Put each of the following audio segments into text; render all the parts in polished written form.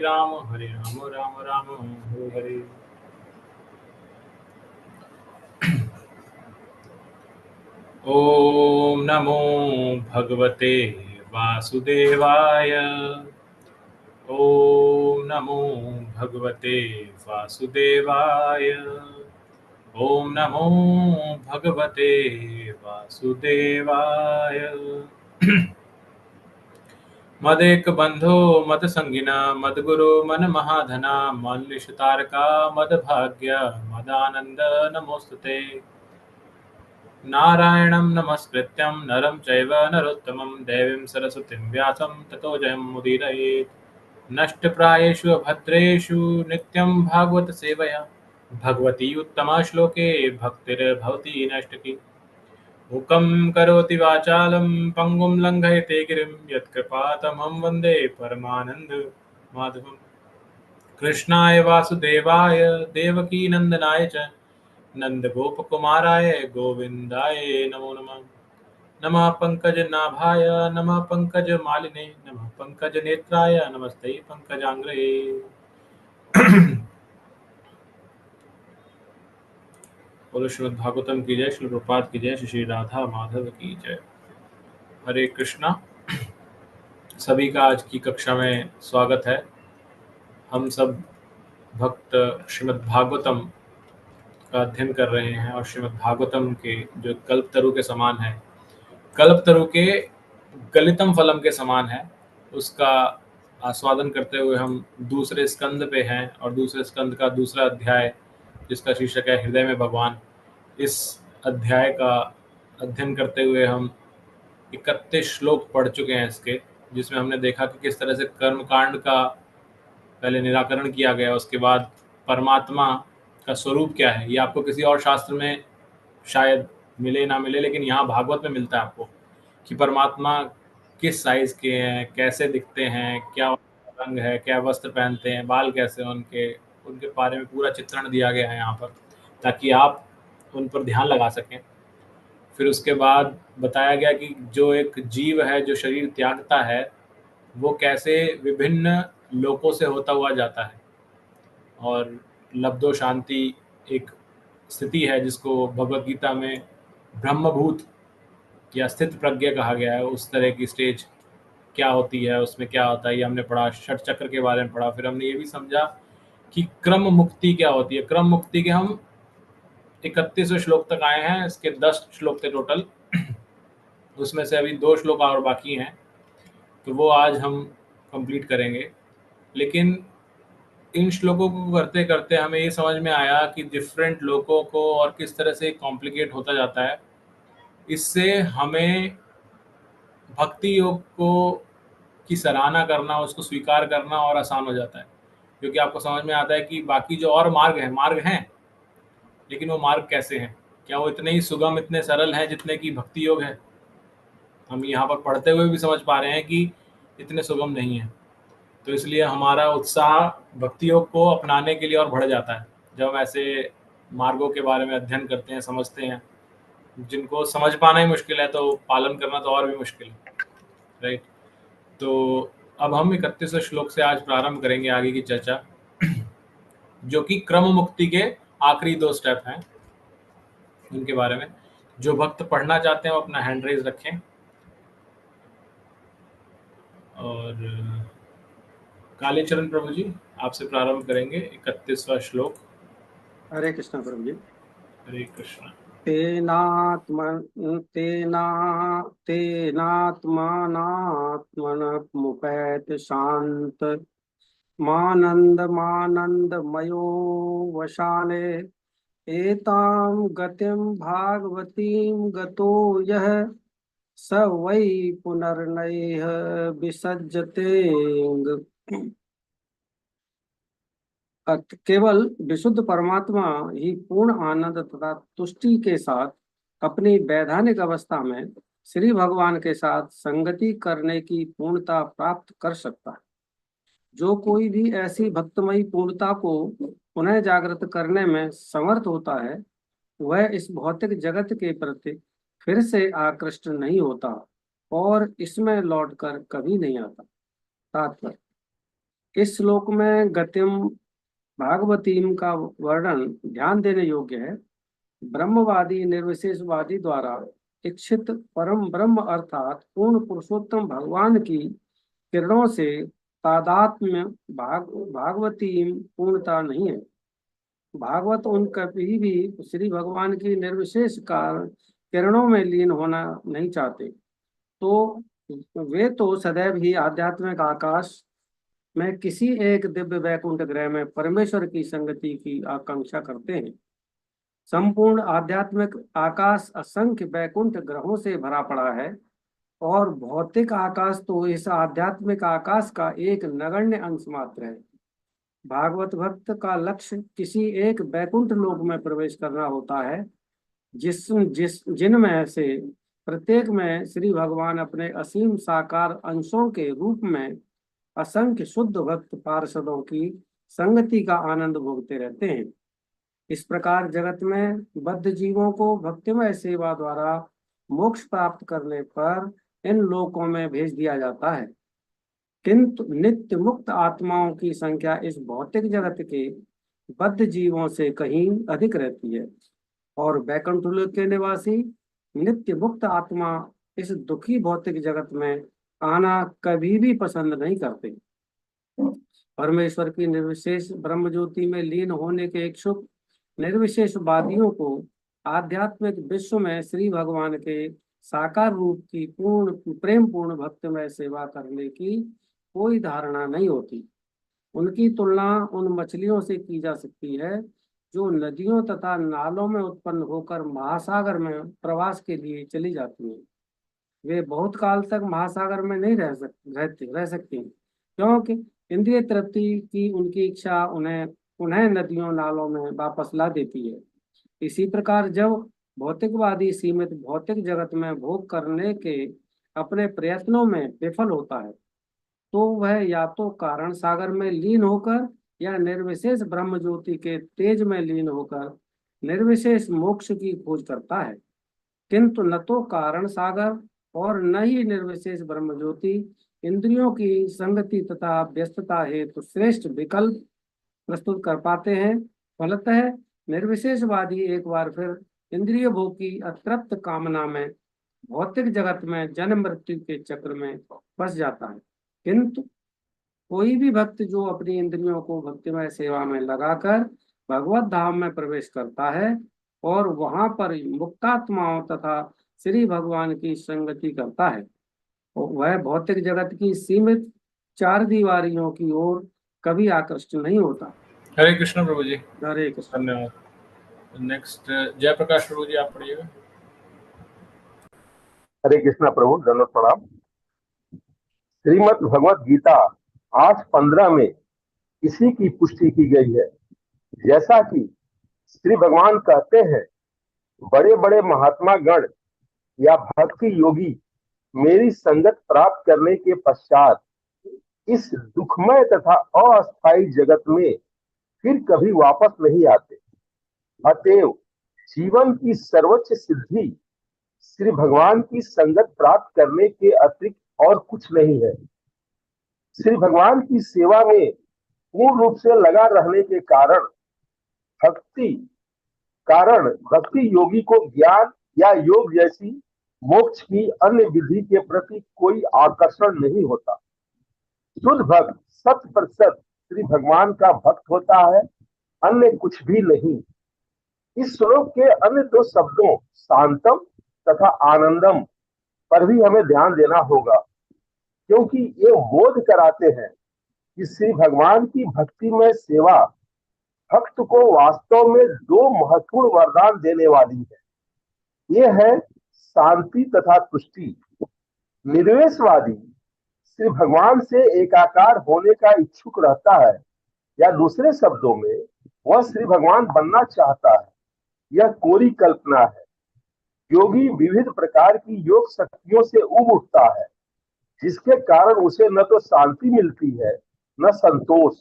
राम हरे राम राम राम हरे हरे। ओम नमो भगवते वासुदेवाय। ओम नमो भगवते वासुदेवाय। ओम नमो भगवते वासुदेवाय। मदेक बंधो मद संगिना मदगुरु मन महाधना मल्लिश तारका मद भाग्य मदानंद नमोस्तुते। नारायणं नमस्कृत्यं नरं चैव नरोत्तमं देवीं सरस्वतीं व्यासं ततो जयमुदीरयेत्। नष्टप्रायेषु भद्रेषु नित्यं भागवत सेवया भगवती उत्तमा श्लोके भक्तिर्भवती नष्टकी। मूकं करोति वाचालं पङ्गुं लङ्घयते गिरिं यत्कृपातमहं वन्दे परमानन्द माधवम्। कृष्णाय वासुदेवाय देवकीनन्दनाय च नन्दगोपकुमाराय गोविन्दाय नमो नमः। नमः पङ्कजनाभाय नमः पङ्कजमालिने नमः पङ्कजनेत्राय नमस्ते पङ्कजाङ्ग्रये। बोलो श्रीमद् भागवतम की जय, श्री प्रभुपाद की जय, श्री राधा माधव की जय। हरे कृष्णा। सभी का आज की कक्षा में स्वागत है। हम सब भक्त श्रीमद् भागवतम का अध्ययन कर रहे हैं और श्रीमद् भागवतम के जो कल्पतरु के समान है, कल्पतरु के गलितम फलम के समान है, उसका आस्वादन करते हुए हम दूसरे स्कंद पे हैं और दूसरे स्कंद का दूसरा अध्याय जिसका शीर्षक है हृदय में भगवान, इस अध्याय का अध्ययन करते हुए हम 31 श्लोक पढ़ चुके हैं इसके, जिसमें हमने देखा कि किस तरह से कर्मकांड का पहले निराकरण किया गया, उसके बाद परमात्मा का स्वरूप क्या है। ये आपको किसी और शास्त्र में शायद मिले ना मिले, लेकिन यहाँ भागवत में मिलता है आपको कि परमात्मा किस साइज के हैं, कैसे दिखते हैं, क्या रंग है, क्या वस्त्र पहनते हैं, बाल कैसे हैं उनके उनके बारे में पूरा चित्रण दिया गया है यहाँ पर, ताकि आप उन पर ध्यान लगा सकें। फिर उसके बाद बताया गया कि जो एक जीव है जो शरीर त्यागता है, वो कैसे विभिन्न लोकों से होता हुआ जाता है, और लब्धो शांति एक स्थिति है जिसको भगवत गीता में ब्रह्मभूत या स्थित प्रज्ञा कहा गया है। उस तरह की स्टेज क्या होती है, उसमें क्या होता है, ये हमने पढ़ा। षट चक्र के बारे में पढ़ा। फिर हमने ये भी समझा कि क्रम मुक्ति क्या होती है। क्रम मुक्ति के हम 31वें श्लोक तक आए हैं। इसके 10 श्लोक थे टोटल, उसमें से अभी 2 श्लोक और बाकी हैं, तो वो आज हम कंप्लीट करेंगे। लेकिन इन श्लोकों को करते करते हमें ये समझ में आया कि डिफरेंट लोगों को और किस तरह से कॉम्प्लिकेट होता जाता है। इससे हमें भक्ति योग को की सराहना करना, उसको स्वीकार करना और आसान हो जाता है, क्योंकि आपको समझ में आता है कि बाकी जो और मार्ग हैं, लेकिन वो मार्ग कैसे हैं, क्या वो इतने ही सुगम, इतने सरल हैं जितने कि भक्ति योग है। हम यहाँ पर पढ़ते हुए भी समझ पा रहे हैं कि इतने सुगम नहीं है। तो इसलिए हमारा उत्साह भक्ति योग को अपनाने के लिए और बढ़ जाता है जब हम ऐसे मार्गों के बारे में अध्ययन करते हैं, समझते हैं, जिनको समझ पाना ही मुश्किल है तो पालन करना तो और भी मुश्किल है, राइट। तो अब हम 31वें श्लोक से आज प्रारंभ करेंगे आगे की चर्चा, जो कि क्रम मुक्ति के आखिरी 2 स्टेप हैं, उनके बारे में। जो भक्त पढ़ना चाहते हैं वो अपना हैंड रेज रखें। और कालीचरण प्रभु जी, आपसे प्रारंभ करेंगे 31वां श्लोक। हरे कृष्ण प्रभु जी। हरे कृष्ण। तेनात्मानात्मनमुपैत शांत मानंदमयो वशाले एतां गतिं भागवतीं गतो यः स वै पुनर्नैः विसज्जते। केवल विशुद्ध परमात्मा ही पूर्ण आनंद तथा तुष्टि के साथ अपनी वैधानिक अवस्था में श्री भगवान के साथ संगति करने की पूर्णता प्राप्त कर सकता है। जो कोई भी ऐसी भक्तमयी पूर्णता को पुनः जागृत करने में समर्थ होता है, वह इस भौतिक जगत के प्रति फिर से आकृष्ट नहीं होता और इसमें लौटकर कभी नहीं आता। तात्पर्य: इस श्लोक में गतिम भागवतीम का वर्णन ध्यान देने योग्य है। ब्रह्मवादी निर्विशेषवादी द्वारा इच्छित परम ब्रह्म अर्थात पूर्ण पुरुषोत्तम भगवान की किरणों से तादात्म्य भागवती पूर्णता नहीं है। भागवत उन कभी भी श्री भगवान की निर्विशेष किरणों में लीन होना नहीं चाहते। तो वे तो सदैव ही आध्यात्मिक आकाश में किसी एक दिव्य वैकुंठ ग्रह में परमेश्वर की संगति की आकांक्षा करते हैं। संपूर्ण आध्यात्मिक आकाश असंख्य वैकुंठ ग्रहों से भरा पड़ा है और भौतिक आकाश तो इस आध्यात्मिक आकाश का एक नगण्य अंश मात्र है। भागवत भक्त का लक्ष्य किसी एक वैकुंठ लोक में प्रवेश करना होता है जिनमें से प्रत्येक में श्री भगवान अपने असीम साकार अंशों के रूप में असंख्य शुद्ध भक्त पार्षदों की संगति का आनंद भोगते रहते हैं। इस प्रकार जगत में बद्ध जीवों को भक्तिमय सेवा द्वारा मोक्ष प्राप्त करने पर इन लोकों में भेज दिया जाता है। किंतु नित्य मुक्त आत्माओं की संख्या इस भौतिक जगत के बद्ध जीवों से कहीं अधिक रहती है और वैकुंठ लोक के निवासी नित्य मुक्त आत्मा इस दुखी भौतिक जगत में आना कभी भी पसंद नहीं करते। परमेश्वर की निर्विशेष ब्रह्म ज्योति में लीन होने के इच्छुक निर्विशेषवादियों को आध्यात्मिक विश्व में श्री भगवान के साकार रूप की पूर्ण प्रेम पूर्ण भक्तिमय सेवा करने की कोई धारणा नहीं होती। उनकी तुलना उन मछलियों से की जा सकती है जो नदियों तथा नालों में उत्पन्न होकर महासागर में प्रवास के लिए चली जाती हैं। वे बहुत काल तक महासागर में नहीं रह सकती, क्योंकि इंद्रिय तृप्ति की उनकी इच्छा उन्हें नदियों नालों में वापस ला देती है। इसी प्रकार जब भौतिकवादी सीमित भौतिक जगत में भोग करने के अपने प्रयत्नों में विफल होता है तो वह या तो कारण सागर में लीन होकर या निर्विशेष ब्रह्म ज्योति के तेज में लीन होकर निर्विशेष मोक्ष की खोज करता है। किंतु न तो कारण सागर और न ही निर्विशेष ब्रह्म ज्योति इंद्रियों की संगति तथा व्यस्तता हेतु श्रेष्ठ विकल्प प्रस्तुत कर पाते हैं। फलतः निर्विशेषवादी एक बार फिर इंद्रिय भोग की अतृप्त कामना में भौतिक जगत में जन्म मृत्यु के चक्र में फंस जाता है। किंतु कोई भी भक्त जो अपनी इंद्रियों को भक्तिमय सेवा में लगाकर भगवत धाम में प्रवेश करता है और वहां पर मुक्तात्माओं तथा श्री भगवान की संगति करता है, वह भौतिक जगत की सीमित चार दीवारियों की ओर कभी आकृष्ट नहीं होता। हरे कृष्ण प्रभु जी। हरे कृष्ण। धन्यवाद। नेक्स्ट जयप्रकाश प्रभु जी, आप पढ़िएगा। हरे कृष्णा प्रभु, दंडवत प्रणाम। श्रीमद् भगवत गीता 8:15 में इसी की पुष्टि की गई है। जैसा कि श्री भगवान कहते हैं, बड़े बड़े महात्मा गण या भक्ति योगी मेरी संगत प्राप्त करने के पश्चात इस दुखमय तथा अस्थायी जगत में फिर कभी वापस नहीं आते। अतएव जीवन की सर्वोच्च सिद्धि श्री भगवान की संगत प्राप्त करने के अतिरिक्त और कुछ नहीं है। श्री भगवान की सेवा में पूर्ण रूप से लगा रहने के कारण भक्ति योगी को ज्ञान या योग जैसी मोक्ष की अन्य विधि के प्रति कोई आकर्षण नहीं होता। शुद्ध भक्त 100% श्री भगवान का भक्त होता है, अन्य कुछ भी नहीं। इस श्लोक के अन्य दो शब्दों शांतम तथा आनंदम पर भी हमें ध्यान देना होगा, क्योंकि ये बोध कराते हैं कि श्री भगवान की भक्ति में सेवा भक्त को वास्तव में दो महत्वपूर्ण वरदान देने वाली है। ये है शांति तथा तुष्टि। निर्वेशवादी श्री भगवान से एकाकार होने का इच्छुक रहता है, या दूसरे शब्दों में वह श्री भगवान बनना चाहता है। यह कोरी कल्पना है। योगी विविध प्रकार की योग शक्तियों से उब उठता है, जिसके कारण उसे न तो शांति मिलती है न संतोष।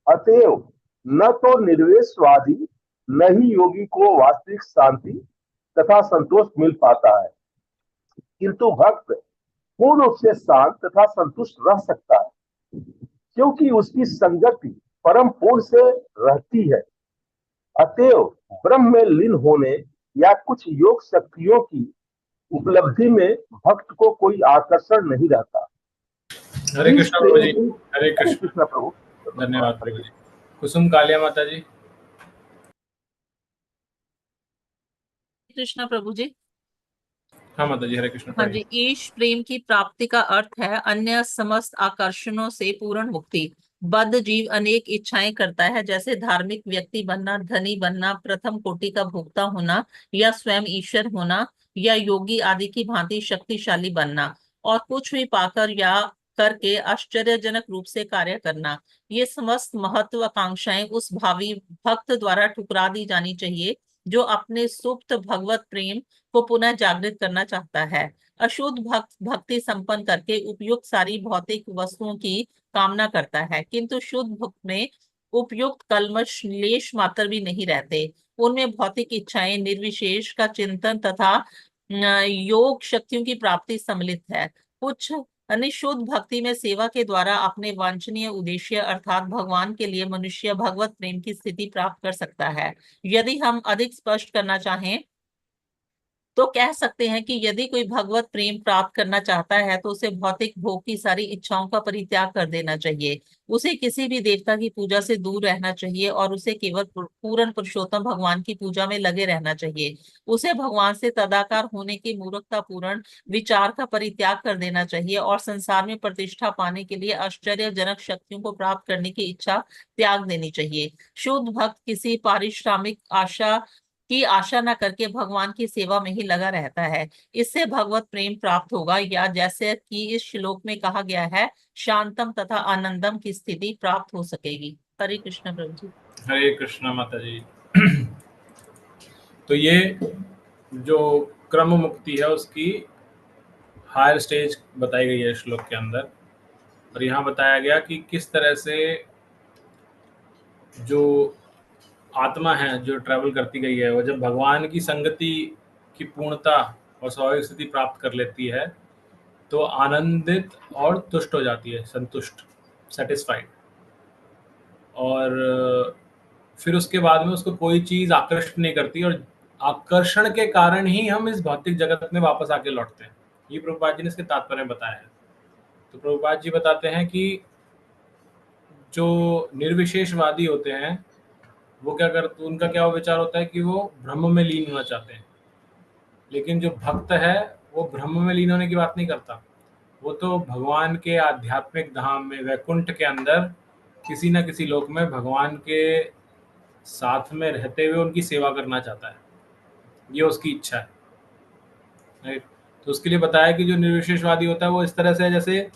अतएव न तो निर्वेशवादी न ही योगी को वास्तविक शांति तथा संतोष मिल पाता है, किंतु भक्त पूर्ण रूप से शांत तथा संतुष्ट रह सकता है। क्योंकि उसकी संगति परम पूर्ण से रहती है। अतएव ब्रह्म में लीन होने या कुछ योग शक्तियों की उपलब्धि में भक्त को कोई आकर्षण नहीं रहता। हरे इस कृष्णा प्रभु प्रेम जी। की हरे हरे कृष्णा। कृष्ण प्रभु। धन्यवाद हरे प्रभु जी। कृष्ण। कुसुम कालिया माता जी। कृष्णा प्रभु जी। हाँ माता जी, हरे कृष्ण हाँ पढ़िए। जी, ईश प्रेम की प्राप्ति का अर्थ है अन्य समस्त आकर्षणों से पूर्ण मुक्ति। बद्ध जीव अनेक इच्छाएं करता है, जैसे धार्मिक व्यक्ति बनना, धनी बनना, प्रथम कोटि का भोक्ता होना, या स्वयं ईश्वर होना, या योगी आदि की भांति शक्तिशाली बनना, और कुछ भी पाकर या करके आश्चर्यजनक रूप से कार्य करना। ये समस्त महत्वाकांक्षाएं उस भावी भक्त द्वारा ठुकरा दी जानी चाहिए जो अपने सुप्त भगवत प्रेम को पुनः जागृत करना चाहता है। अशुद्ध भक्ति संपन्न करके उपयुक्त सारी भौतिक वस्तुओं की कामना करता है, किंतु शुद्ध भक्त में उपयुक्त कल्मश लेश मात्र भी नहीं रहते। उनमें भौतिक इच्छाएं, निर्विशेष का चिंतन तथा योग शक्तियों की प्राप्ति सम्मिलित है। कुछ निशुद्ध भक्ति में सेवा के द्वारा अपने वांछनीय उद्देश्य अर्थात भगवान के लिए मनुष्य भगवत प्रेम की स्थिति प्राप्त कर सकता है। यदि हम अधिक स्पष्ट करना चाहें तो कह सकते हैं कि यदि कोई भगवत प्रेम प्राप्त करना चाहता है तो उसे भौतिक भोग की सारी इच्छाओं का परित्याग कर देना चाहिए। उसे किसी भी देवता की पूजा से दूर रहना चाहिए और उसे केवल पूर्ण पुरुषोत्तम भगवान की पूजा में लगे रहना चाहिए। उसे भगवान से तदाकार होने की मूर्खता पूर्ण विचार का परित्याग कर देना चाहिए और संसार में प्रतिष्ठा पाने के लिए आश्चर्यजनक शक्तियों को प्राप्त करने की इच्छा त्याग देनी चाहिए। शुद्ध भक्त किसी पारिश्रमिक आशा न करके भगवान की सेवा में ही लगा रहता है। इससे भगवत प्रेम प्राप्त होगा, या जैसे कि इस श्लोक में कहा गया है, शांतम तथा आनंदम की स्थिति प्राप्त हो सकेगी। हरे कृष्ण प्रभु जी। हरे कृष्णा माता जी। तो ये जो क्रम मुक्ति है उसकी हायर स्टेज बताई गई है श्लोक के अंदर, और यहाँ बताया गया कि किस तरह से जो आत्मा है जो ट्रैवल करती गई है, वो जब भगवान की संगति की पूर्णता और स्वाभाविक स्थिति प्राप्त कर लेती है तो आनंदित और तुष्ट हो जाती है, संतुष्ट, सेटिस्फाइड। और फिर उसके बाद में उसको कोई चीज़ आकर्षित नहीं करती, और आकर्षण के कारण ही हम इस भौतिक जगत में वापस आके लौटते हैं। ये प्रभुपाद जी ने इसके तात्पर्य में बताया है। तो प्रभुपाद जी बताते हैं कि जो निर्विशेषवादी होते हैं वो क्या करते, उनका क्या विचार होता है कि वो ब्रह्म में लीन होना चाहते हैं, लेकिन जो भक्त है वो ब्रह्म में लीन होने की बात नहीं करता। वो तो भगवान के आध्यात्मिक धाम में, वैकुंठ के अंदर किसी न किसी लोक में भगवान के साथ में रहते हुए उनकी सेवा करना चाहता है। ये उसकी इच्छा है, राइट। तो उसके लिए बताया कि जो निर्विशेषवादी होता है वो इस तरह से जैसे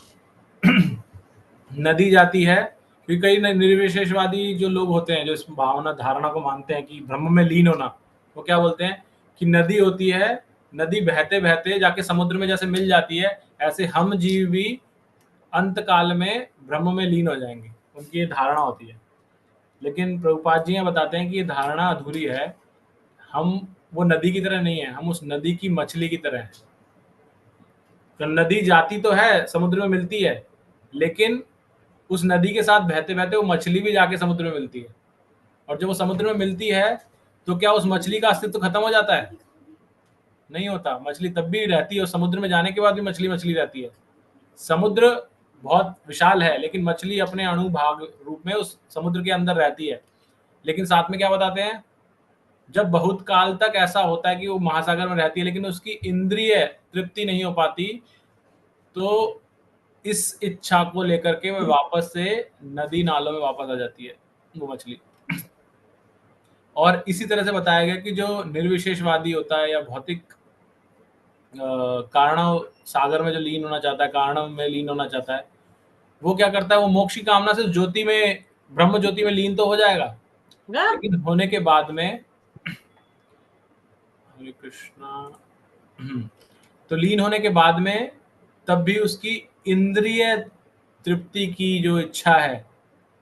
नदी जाती है, क्योंकि कई निर्विशेषवादी जो लोग होते हैं जो इस भावना धारणा को मानते हैं कि ब्रह्म में लीन होना, वो क्या बोलते हैं कि नदी होती है, नदी बहते बहते जाके समुद्र में जैसे मिल जाती है, ऐसे हम जीव भी अंत काल में ब्रह्म में लीन हो जाएंगे। उनकी ये धारणा होती है। लेकिन प्रभुपाद जी यहाँ बताते हैं कि ये धारणा अधूरी है। हम वो नदी की तरह नहीं है, हम उस नदी की मछली की तरह हैं। तो नदी जाती तो है, समुद्र में मिलती है, लेकिन उस नदी के साथ बहते बहते वो मछली भी जाके समुद्र में मिलती है। और जब वो समुद्र में मिलती है तो क्या उस मछली का अस्तित्व खत्म हो जाता है? नहीं होता। मछली तब भी रहती है, और समुद्र में जाने के बाद भी मछली मछली रहती है। समुद्र बहुत विशाल है, लेकिन मछली अपने अणु भाग रूप में उस समुद्र के अंदर रहती है। लेकिन साथ में क्या बताते हैं, जब बहुत काल तक ऐसा होता है कि वो महासागर में रहती है लेकिन उसकी इंद्रिय तृप्ति नहीं हो पाती, तो इस इच्छा को लेकर के वह वापस से नदी नालों में वापस आ जाती है वो मछली। और इसी तरह से बताया गया कि जो निर्विशेषवादी होता है या भौतिक कारण सागर में जो लीन होना चाहता है, कारण में लीन होना चाहता है, वो क्या करता है, वो मोक्ष की कामना से ज्योति में, ब्रह्म ज्योति में लीन तो हो जाएगा, लेकिन होने के बाद में, हरे कृष्णा, तो लीन होने के बाद में तब भी उसकी इंद्रिय तृप्ति की जो इच्छा है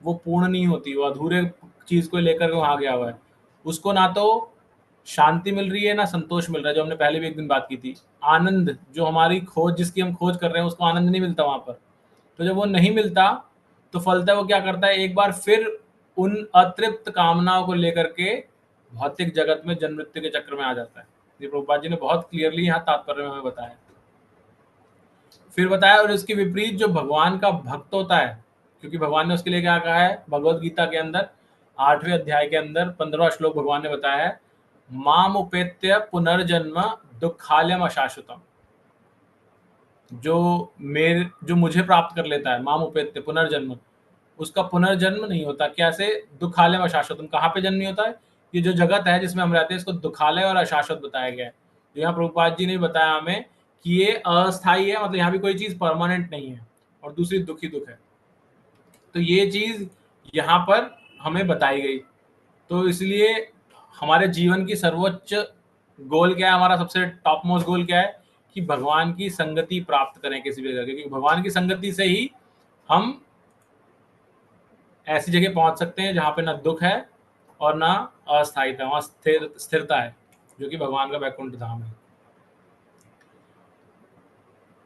वो पूर्ण नहीं होती। वो अधूरे चीज को लेकर के वहां गया हुआ है। उसको ना तो शांति मिल रही है ना संतोष मिल रहा है, जो हमने पहले भी एक दिन बात की थी। आनंद, जो हमारी खोज, जिसकी हम खोज कर रहे हैं, उसको आनंद नहीं मिलता वहां पर। तो जब वो नहीं मिलता तो फलतः वो क्या करता है, एक बार फिर उन अतृप्त कामनाओं को लेकर के भौतिक जगत में जन्म मृत्यु के चक्र में आ जाता है। ये प्रभुपाद जी ने बहुत क्लियरली यहाँ तात्पर्य में हमें बताया। फिर बताया, और इसके विपरीत जो भगवान का भक्त होता है, क्योंकि भगवान ने उसके लिए क्या कहा है, भगवत गीता के अंदर 8वें अध्याय के अंदर 15वां श्लोक भगवान ने बताया है, माम उपेत्य पुनर्जन्म दुखालयम अशाश्वतम। जो मुझे प्राप्त कर लेता है, माम उपेत्य पुनर्जन्म, उसका पुनर्जन्म नहीं होता। कैसे? दुखालयम अशाश्वतम। कहाँ पे जन्म नहीं होता है? ये जो जगत है जिसमें हम रहते हैं, इसको दुखालय और अशाश्वत बताया गया है। तो यहाँ प्रभुपाद जी ने बताया हमें कि ये अस्थायी है, मतलब यहाँ भी कोई चीज परमानेंट नहीं है, और दूसरी दुख ही दुख है। तो ये चीज यहाँ पर हमें बताई गई। तो इसलिए हमारे जीवन की सर्वोच्च गोल क्या है, हमारा सबसे टॉप मोस्ट गोल क्या है, कि भगवान की संगति प्राप्त करें किसी भी जगह, क्योंकि भगवान की संगति से ही हम ऐसी जगह पहुंच सकते हैं जहां पे ना दुख है और ना अस्थायीता, वहां स्थिरता है, जो कि भगवान का वैकुंठ धाम है।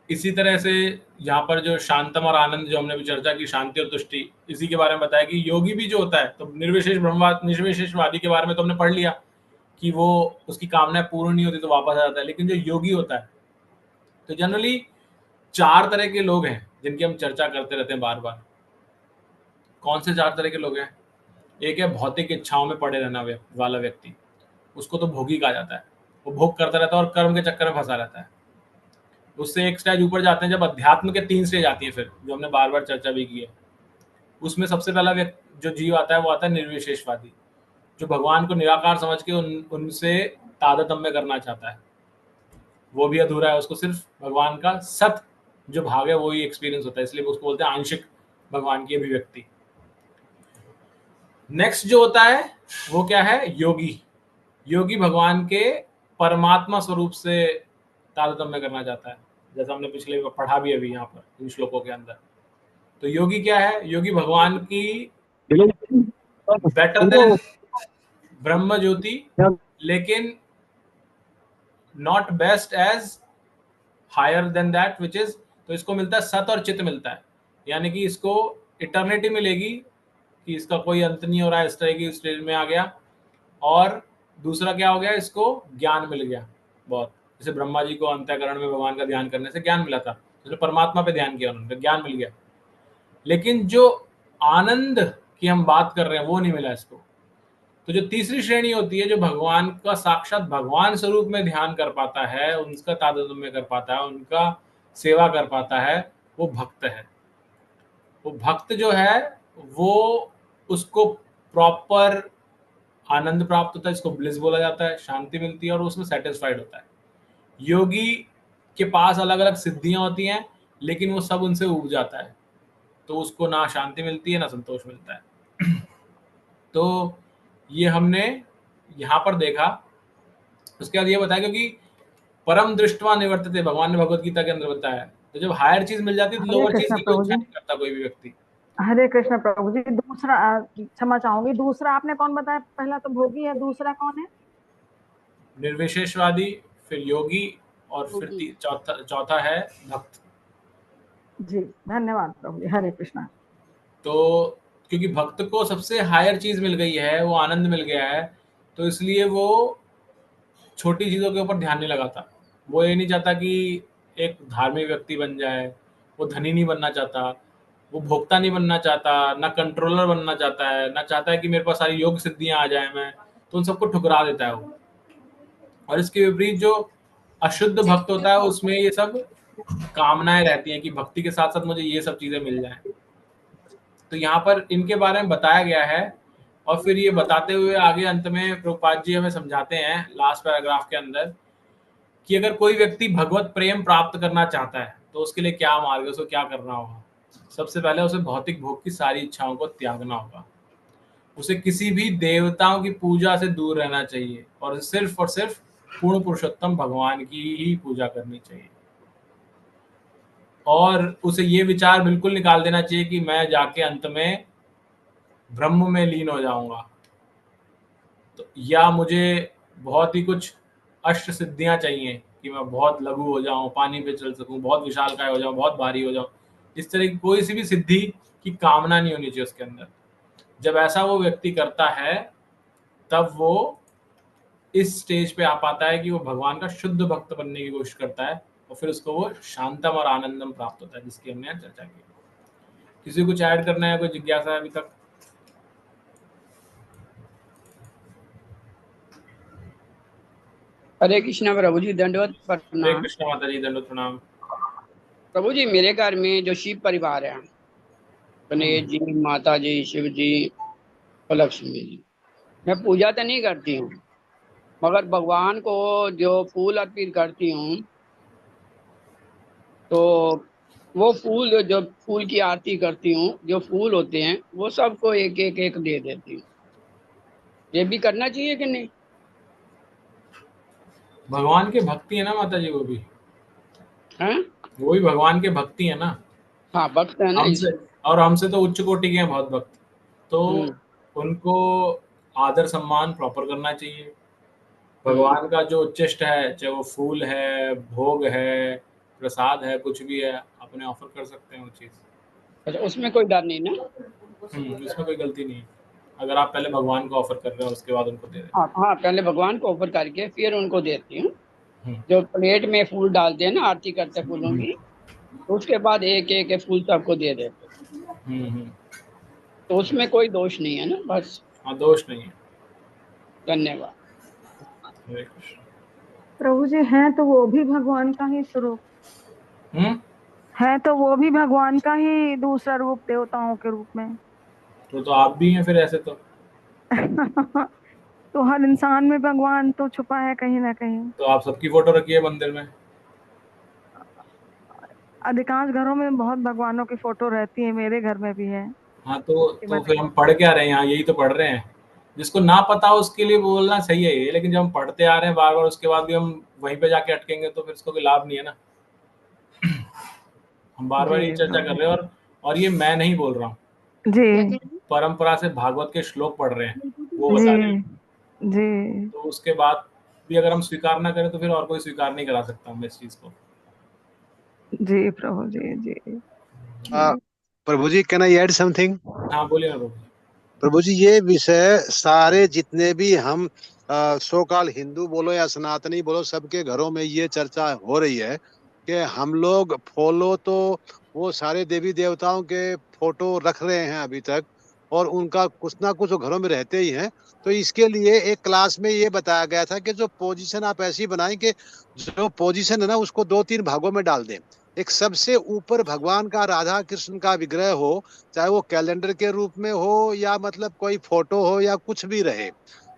इसी तरह से यहाँ पर जो शांतम और आनंद, जो हमने भी चर्चा की, शांति और तुष्टि, इसी के बारे में बताया कि योगी भी जो होता है, तो निर्विशेषवादी के बारे में तो हमने पढ़ लिया कि वो उसकी कामनाएं पूर्ण नहीं होती तो वापस आ जाता है। लेकिन जो योगी होता है, तो जनरली 4 तरह के लोग हैं जिनकी हम चर्चा करते रहते हैं बार बार। कौन से 4 तरह के लोग हैं? एक है भौतिक इच्छाओं में पड़े रहना वाला व्यक्ति, उसको तो भोगी कहा जाता है। वो भोग करता रहता है और कर्म के चक्कर में फंसा रहता है। उससे एक स्टेज ऊपर जाते हैं, जब अध्यात्म के 3 स्टेज आती है, फिर जो हमने बार बार चर्चा भी की है। उसमें सबसे पहला जो जीव आता है वो आता है निर्विशेषवादी, जो भगवान को निराकार समझ के उनसे तादात्म्य करना चाहता है। वो भी अधूरा है, उसको सिर्फ भगवान का सत जो भाग है वो ही एक्सपीरियंस होता है, इसलिए उसको बोलते हैं आंशिक भगवान की अभिव्यक्ति। नेक्स्ट जो होता है वो क्या है? योगी। योगी भगवान के परमात्मा स्वरूप से तादात्म्य करना चाहता है, जैसा हमने पिछले पढ़ा भी अभी यहाँ पर इन श्लोकों के अंदर। तो योगी क्या है? योगी भगवान की बेटर देन ब्रह्म ज्योति, लेकिन not best as higher than that which is, तो इसको मिलता है सत और चित मिलता है, यानी कि इसको इटर्निटी मिलेगी कि इसका कोई अंत नहीं हो रहा है, इस तरह की स्टेज में आ गया। और दूसरा क्या हो गया? इसको ज्ञान मिल गया बहुत, जैसे ब्रह्मा जी को अंतःकरण में भगवान का ध्यान करने से ज्ञान मिला था, उसने परमात्मा पे ध्यान किया, उन्होंने ज्ञान मिल गया। लेकिन जो आनंद की हम बात कर रहे हैं वो नहीं मिला इसको। तो जो तीसरी श्रेणी होती है, जो भगवान का साक्षात भगवान स्वरूप में ध्यान कर पाता है, उनका तादात्म्य कर पाता है, उनका सेवा कर पाता है, वो भक्त है। वो भक्त जो है वो, उसको प्रॉपर आनंद प्राप्त होता है, इसको ब्लिस बोला जाता है, शांति मिलती है और उसमें सेटिस्फाइड होता है। योगी के पास अलग अलग सिद्धियां होती हैं, लेकिन वो सब उनसे उब जाता है, तो उसको ना शांति मिलती है ना संतोष मिलता है। तो ये हमने यहाँ पर देखा। उसके बाद ये बताया, क्योंकि परम दृष्टवा निवर्तते, भगवान ने भगवत गीता के अंदर बताया। तो जब हायर चीज मिल जाती है तो लोअर चीज की कोई इच्छा नहीं करता कोई भी व्यक्ति। हरे कृष्ण प्रभु जी। दूसरा क्षमा चाहूंगी, दूसरा आपने कौन बताया? पहला तो भोगी है, दूसरा कौन है? निर्विशेषवादी, फिर योगी, और फिर चौथा है भक्त। जी धन्यवाद प्रभु जी, हरे कृष्णा। तो क्योंकि भक्त को सबसे हायर चीज मिल गई है, वो आनंद मिल गया है, तो इसलिए वो छोटी चीजों के ऊपर ध्यान नहीं लगाता। वो ये नहीं चाहता कि एक धार्मिक व्यक्ति बन जाए, वो धनी नहीं बनना चाहता, वो भोक्ता नहीं बनना चाहता, ना कंट्रोलर बनना चाहता है, ना चाहता है कि मेरे पास सारी योग सिद्धियां आ जाए मैं, तो उन सबको ठुकरा देता है वो। और इसके विपरीत जो अशुद्ध भक्त होता है, उसमें ये सब कामनाएं रहती हैं कि भक्ति के साथ साथ मुझे ये सब चीजें मिल जाएं। तो यहाँ पर इनके बारे में बताया गया है। और फिर ये बताते हुए आगे अंत में प्रभुपाद जी हमें समझाते हैं लास्ट पैराग्राफ के अंदर, कि अगर कोई व्यक्ति भगवत प्रेम प्राप्त करना चाहता है तो उसके लिए क्या मार्ग है, उसको क्या करना होगा। सबसे पहले उसे भौतिक भोग की सारी इच्छाओं को त्यागना होगा। उसे किसी भी देवताओं की पूजा से दूर रहना चाहिए और सिर्फ पूर्ण पुरुषोत्तम भगवान की ही पूजा करनी चाहिए। और उसे ये विचार बिल्कुल निकाल देना चाहिए कि मैं जाके अंत में ब्रह्म में लीन हो जाऊंगा, तो या मुझे बहुत ही कुछ अष्ट सिद्धियां चाहिए कि मैं बहुत लघु हो जाऊं, पानी पे चल सकूं, बहुत विशालकाय हो जाऊं, बहुत भारी हो जाऊं। इस तरह की कोई सी भी सिद्धि कि कामना नहीं होनी चाहिए उसके अंदर। जब ऐसा वो व्यक्ति करता है तब वो इस स्टेज पे आ पाता है कि वो भगवान का शुद्ध भक्त बनने की कोशिश करता है, और फिर उसको वो शांतम और आनंदम प्राप्त होता है, जिसकी हमने यहाँ चर्चा की। किसी को कुछ ऐड करना है, कोई जिज्ञासा है अभी तक? हरे कृष्णा प्रभु जी, दंडवत हरे प्रणाम। कृष्ण माता जी, दंडवत प्रणाम। प्रभु जी, मेरे घर में जो शिव परिवार है, गणेश जी, माता जी, शिव जी और लक्ष्मी जी, मैं पूजा तो नहीं करती हूँ, मगर भगवान को जो फूल अर्पित करती हूँ तो वो फूल, जो फूल की आरती करती हूँ, जो फूल होते हैं वो सबको एक एक एक दे देती हूँ। ये भी करना चाहिए कि नहीं? भगवान के भक्ति है ना माता जी, वो भी है? वो भी भगवान के भक्ति है ना। हाँ, भक्त है ना हमसे, इसलिए। और हमसे तो उच्च कोटि के हैं बहुत भक्त, तो हम्म। उनको आदर सम्मान प्रॉपर करना चाहिए। हम्म। भगवान का जो उच्चिष्ट है, चाहे वो फूल है, भोग है, प्रसाद है, कुछ भी है, अपने ऑफर कर सकते हैं वो चीज़। अच्छा, उसमें कोई डर नहीं ना? इसमें कोई गलती नहीं है। अगर आप पहले भगवान को ऑफर कर रहे हो, उसके बाद उनको दे दें। हाँ हाँ, पहले भगवान को ऑफर करके फिर उनको देती हूँ। हम्म, जो प्लेट में फूल डालते हैं ना, आरती करते फूलों की, तो उसके बाद एक एक फूल सबको दे देते, हम्म। तो उसमें कोई दोष नहीं है ना। बस, हाँ, दोष नहीं है। धन्यवाद। हरे कृष्ण। प्रभु जी हैं तो वो भी भगवान का ही स्वरूप हम्म है, तो वो भी भगवान का ही दूसरा रूप, देवताओं के रूप में। तो आप भी हैं फिर ऐसे तो। तो हर इंसान में भगवान तो छुपा है कहीं ना कहीं। तो आप सबकी फोटो रखिए मंदिर में। अधिकांश घरों में बहुत भगवानों की फोटो रहती है, मेरे घर में भी है हाँ, कि तो मैंने। फिर हम पढ़ क्या रहे हैं यहाँ, यही तो पढ़ रहे हैं। जिसको ना पता हो उसके लिए बोलना सही है ये, लेकिन जब हम पढ़ते आ रहे हैं बार बार, उसके बाद भी हम वहीं पे जाके अटकेंगे तो फिर उसको कोई लाभ नहीं है ना। हम बार बार ये जी चर्चा कर प्रभु। रहे हैं, और ये मैं नहीं बोल रहा हूँ, जी परंपरा से भागवत के श्लोक पढ़ रहे हैं, वो जी बता रहे हैं। जी तो उसके बाद भी अगर हम स्वीकार ना करें तो फिर और कोई स्वीकार नहीं करा सकता हम इस चीज को। जी प्रभु जी जी Uh, जी। Prabhu ji, can I add something? हाँ, बोलिए ना प्रभु। प्रभु जी, ये विषय सारे जितने भी हम सो काल हिंदू बोलो या सनातनी बोलो, सबके घरों में ये चर्चा हो रही है कि हम लोग फॉलो तो वो सारे देवी देवताओं के फोटो रख रहे हैं अभी तक, और उनका कुछ ना कुछ वो घरों में रहते ही हैं। तो इसके लिए एक क्लास में ये बताया गया था कि जो पोजीशन आप ऐसी बनाएं कि जो पोजीशन है ना, उसको दो तीन भागों में डाल दें। एक सबसे ऊपर भगवान का राधा कृष्ण का विग्रह हो, चाहे वो कैलेंडर के रूप में हो या मतलब कोई फोटो हो या कुछ भी रहे,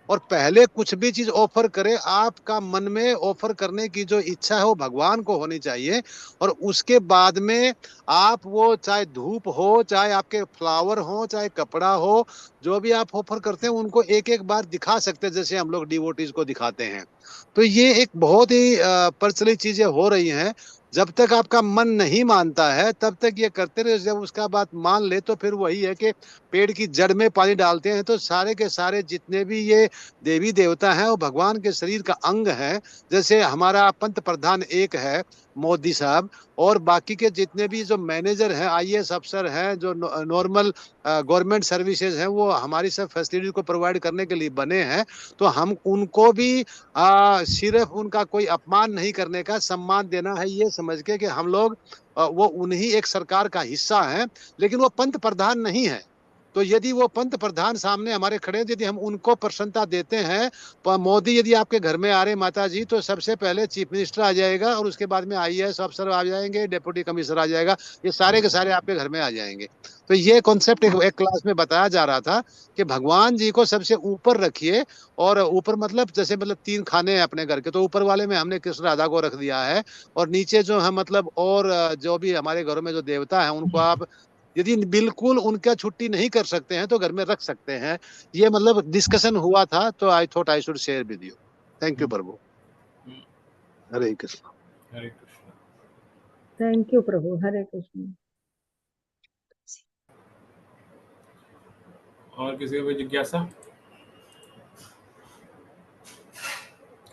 और पहले कुछ भी चीज ऑफर करे, आपका मन में ऑफर करने की जो इच्छा है वो भगवान को होनी चाहिए। और उसके बाद में आप वो, चाहे धूप हो, चाहे आपके फ्लावर हो, चाहे कपड़ा हो, जो भी आप ऑफर करते हैं उनको एक एक बार दिखा सकते हैं, जैसे हम लोग डिवोटीज को दिखाते हैं। तो ये एक बहुत ही प्रचलित चीजें हो रही हैं। जब तक आपका मन नहीं मानता है तब तक ये करते रहे, जब उसका बात मान ले तो फिर वही है कि पेड़ की जड़ में पानी डालते हैं। तो सारे के सारे जितने भी ये देवी देवता हैं वो भगवान के शरीर का अंग है। जैसे हमारा पंत प्रधान एक है, मोदी साहब, और बाकी के जितने भी जो मैनेजर हैं, आईएएस अफसर हैं, जो नॉर्मल गवर्नमेंट सर्विसेज हैं, वो हमारी सब फैसिलिटी को प्रोवाइड करने के लिए बने हैं। तो हम उनको भी सिर्फ उनका कोई अपमान नहीं करने का, सम्मान देना है, ये समझ के कि हम लोग वो उन्हीं एक सरकार का हिस्सा हैं, लेकिन वो पंत प्रधान नहीं है। तो यदि वो पंत प्रधान सामने हमारे खड़े हैं, यदि हम उनको प्रसन्नता देते हैं, तो मोदी यदि आपके घर में आ रहे माता जी, तो सबसे पहले चीफ मिनिस्टर आ जाएगा, और उसके बाद में आईएएस अफसर आ जाएंगे, डिप्टी कमिश्नर आ जाएगा, ये सारे के सारे आपके घर में आ जाएंगे। तो ये कॉन्सेप्ट एक क्लास में बताया जा रहा था कि भगवान जी को सबसे ऊपर रखिए। और ऊपर मतलब जैसे मतलब तीन खाने हैं अपने घर के, तो ऊपर वाले में हमने कृष्ण राधा को रख दिया है, और नीचे जो है मतलब और जो भी हमारे घरों में जो देवता है उनको आप यदि बिल्कुल उनका छुट्टी नहीं कर सकते हैं तो घर में रख सकते हैं। ये मतलब डिस्कशन हुआ था, तो I thought I should share with you. Thank you Prabhu. Hmm, Hare Krishna. Hare Krishna. Thank you Prabhu. Hare Krishna. और किसी को कोई जिज्ञासा?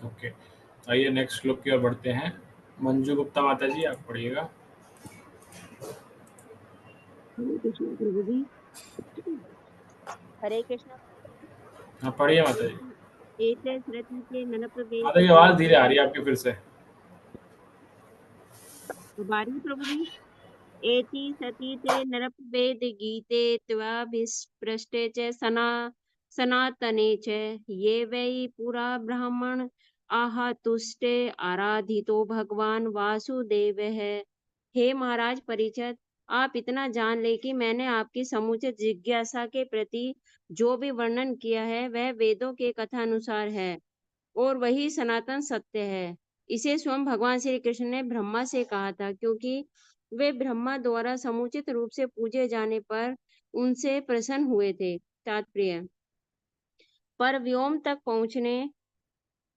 ओके, आइए नेक्स्ट श्लोक की ओर बढ़ते हैं। मंजू गुप्ता माता जी, आप पढ़िएगा। हरे कृष्ण प्रभु जी। हरे कृष्ण। हाँ पढ़िए माता जी। एते श्रुति के नरप्रवेश माता जी आवाज धीरे आ रही है आपकी फिर से। बारी प्रभु जी। एति सती ते नरप्रवेद गीते त्वाभिस्पृष्टे च सनातने च ये वै पुरा ब्राह्मण आहतुष्टे आराधितो भगवान वासुदेव है। हे महाराज परीक्षित, आप इतना जान ले कि मैंने आपकी समुचित जिज्ञासा के प्रति जो भी वर्णन किया है वह वेदों के कथानुसार है और वही सनातन सत्य है। इसे स्वयं भगवान श्री कृष्ण ने ब्रह्मा से कहा था, क्योंकि वे ब्रह्मा द्वारा समुचित रूप से पूजे जाने पर उनसे प्रसन्न हुए थे। तात्पर्य, पर व्योम तक पहुंचने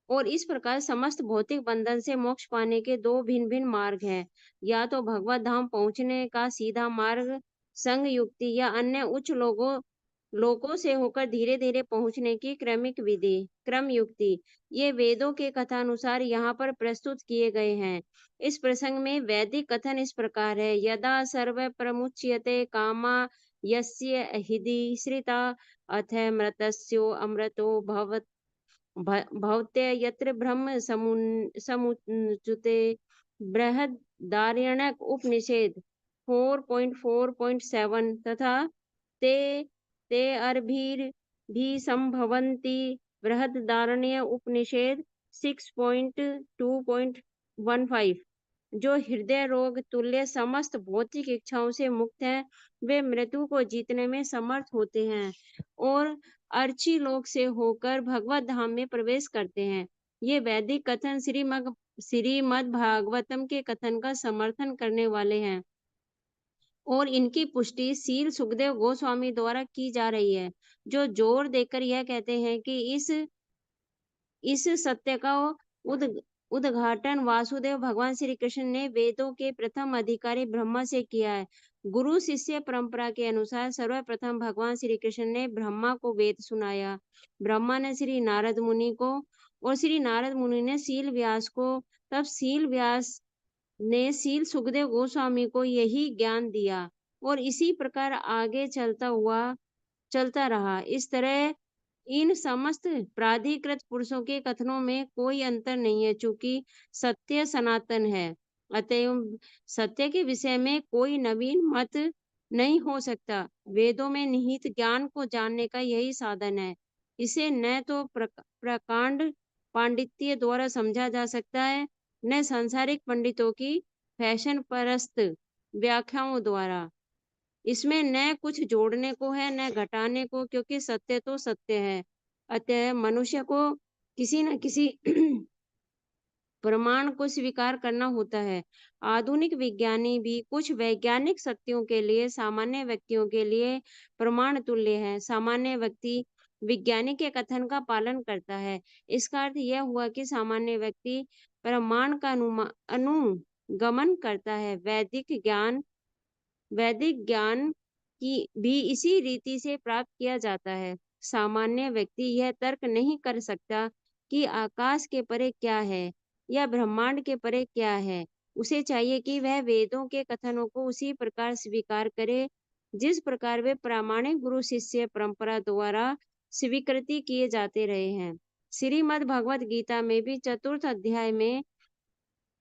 और इस प्रकार समस्त भौतिक बंधन से मोक्ष पाने के दो भिन्न भिन्न मार्ग हैं। या तो भगवत धाम पहुंचने का सीधा मार्ग संग युक्ति या अन्य उच्च लोकों से होकर धीरे धीरे पहुंचने की क्रमिक विधि क्रम युक्ति। ये वेदों के कथानुसार यहाँ पर प्रस्तुत किए गए हैं। इस प्रसंग में वैदिक कथन इस प्रकार है। यदा सर्व प्रमुच्यते कामा यस्य हृदि श्रिता अथ मृतस्यो अमृतो भवते यत्र ब्रह्म समुच्यते। बृहदारण्यक उपनिषद 4.4.7 तथा ते ते अर्भिर भी संभवन्ति बृहदारण्य उपनिषद 6.2.15। जो हृदय रोग तुल्य समस्त भौतिक इच्छाओं से मुक्त हैं, वे मृत्यु को जीतने में समर्थ होते हैं और अर्ची लोक से होकर भगवत धाम में प्रवेश करते हैं। ये वैदिक कथन श्रीमद् भागवतम के कथन का समर्थन करने वाले हैं और इनकी पुष्टि सील सुखदेव गोस्वामी द्वारा की जा रही है, जो जोर देकर यह कहते हैं कि इस सत्य का उद्घाटन वासुदेव भगवान श्री कृष्ण ने वेदों के प्रथम अधिकारी ब्रह्मा से किया है। गुरु शिष्य परंपरा के अनुसार सर्वप्रथम भगवान श्री कृष्ण ने ब्रह्मा को वेद सुनाया, ब्रह्मा ने श्री नारद मुनि को और श्री नारद मुनि ने शील व्यास को, तब शील व्यास ने शील सुखदेव गोस्वामी को यही ज्ञान दिया और इसी प्रकार आगे चलता रहा। इस तरह इन समस्त प्राधिकृत पुरुषों के कथनों में कोई अंतर नहीं है, चूंकि सत्य सनातन है। अतएव सत्य के विषय में कोई नवीन मत नहीं हो सकता। वेदों में निहित ज्ञान को जानने का यही साधन है। इसे न तो प्रकांड पांडित्य द्वारा समझा जा सकता है, न सांसारिक पंडितों की फैशन परस्त व्याख्याओं द्वारा। इसमें न कुछ जोड़ने को है न घटाने को, क्योंकि सत्य तो सत्य है। अतः मनुष्य को किसी न किसी प्रमाण को स्वीकार करना होता है। आधुनिक विज्ञानी भी कुछ वैज्ञानिक सत्यों के लिए सामान्य व्यक्तियों के लिए प्रमाण तुल्य है। सामान्य व्यक्ति विज्ञानी के कथन का पालन करता है। इसका अर्थ यह हुआ कि सामान्य व्यक्ति प्रमाण का अनुगमन करता है। वैदिक ज्ञान की भी इसी रीति से प्राप्त किया जाता है। सामान्य व्यक्ति यह तर्क नहीं कर सकता कि आकाश के परे क्या है या ब्रह्मांड के परे क्या है। उसे चाहिए कि वह वेदों के कथनों को उसी प्रकार स्वीकार करे जिस प्रकार वे प्रामाणिक गुरु शिष्य परंपरा द्वारा स्वीकृति किए जाते रहे हैं। श्रीमद् भगवत गीता में भी चतुर्थ अध्याय में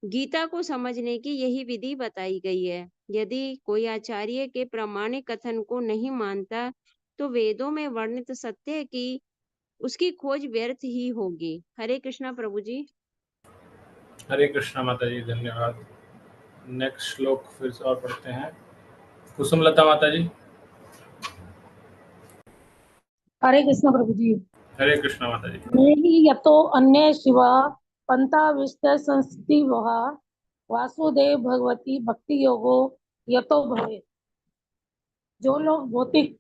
गीता को समझने की यही विधि बताई गई है। यदि कोई आचार्य के प्रामाणिक कथन को नहीं मानता तो वेदों में वर्णित सत्य की उसकी खोज व्यर्थ ही होगी। हरे कृष्णा प्रभु जी। हरे कृष्णा माता जी, धन्यवाद। नेक्स्ट श्लोक फिर से और पढ़ते हैं। कुसुमलता माता जी। हरे कृष्ण प्रभु जी। हरे कृष्णा माता जी। नेहि यतो अन्य शिवा पंथा विष्ट संस्ति वहा वासुदेव भगवती भक्ति योगो यतो भवे। जो लोग भौतिक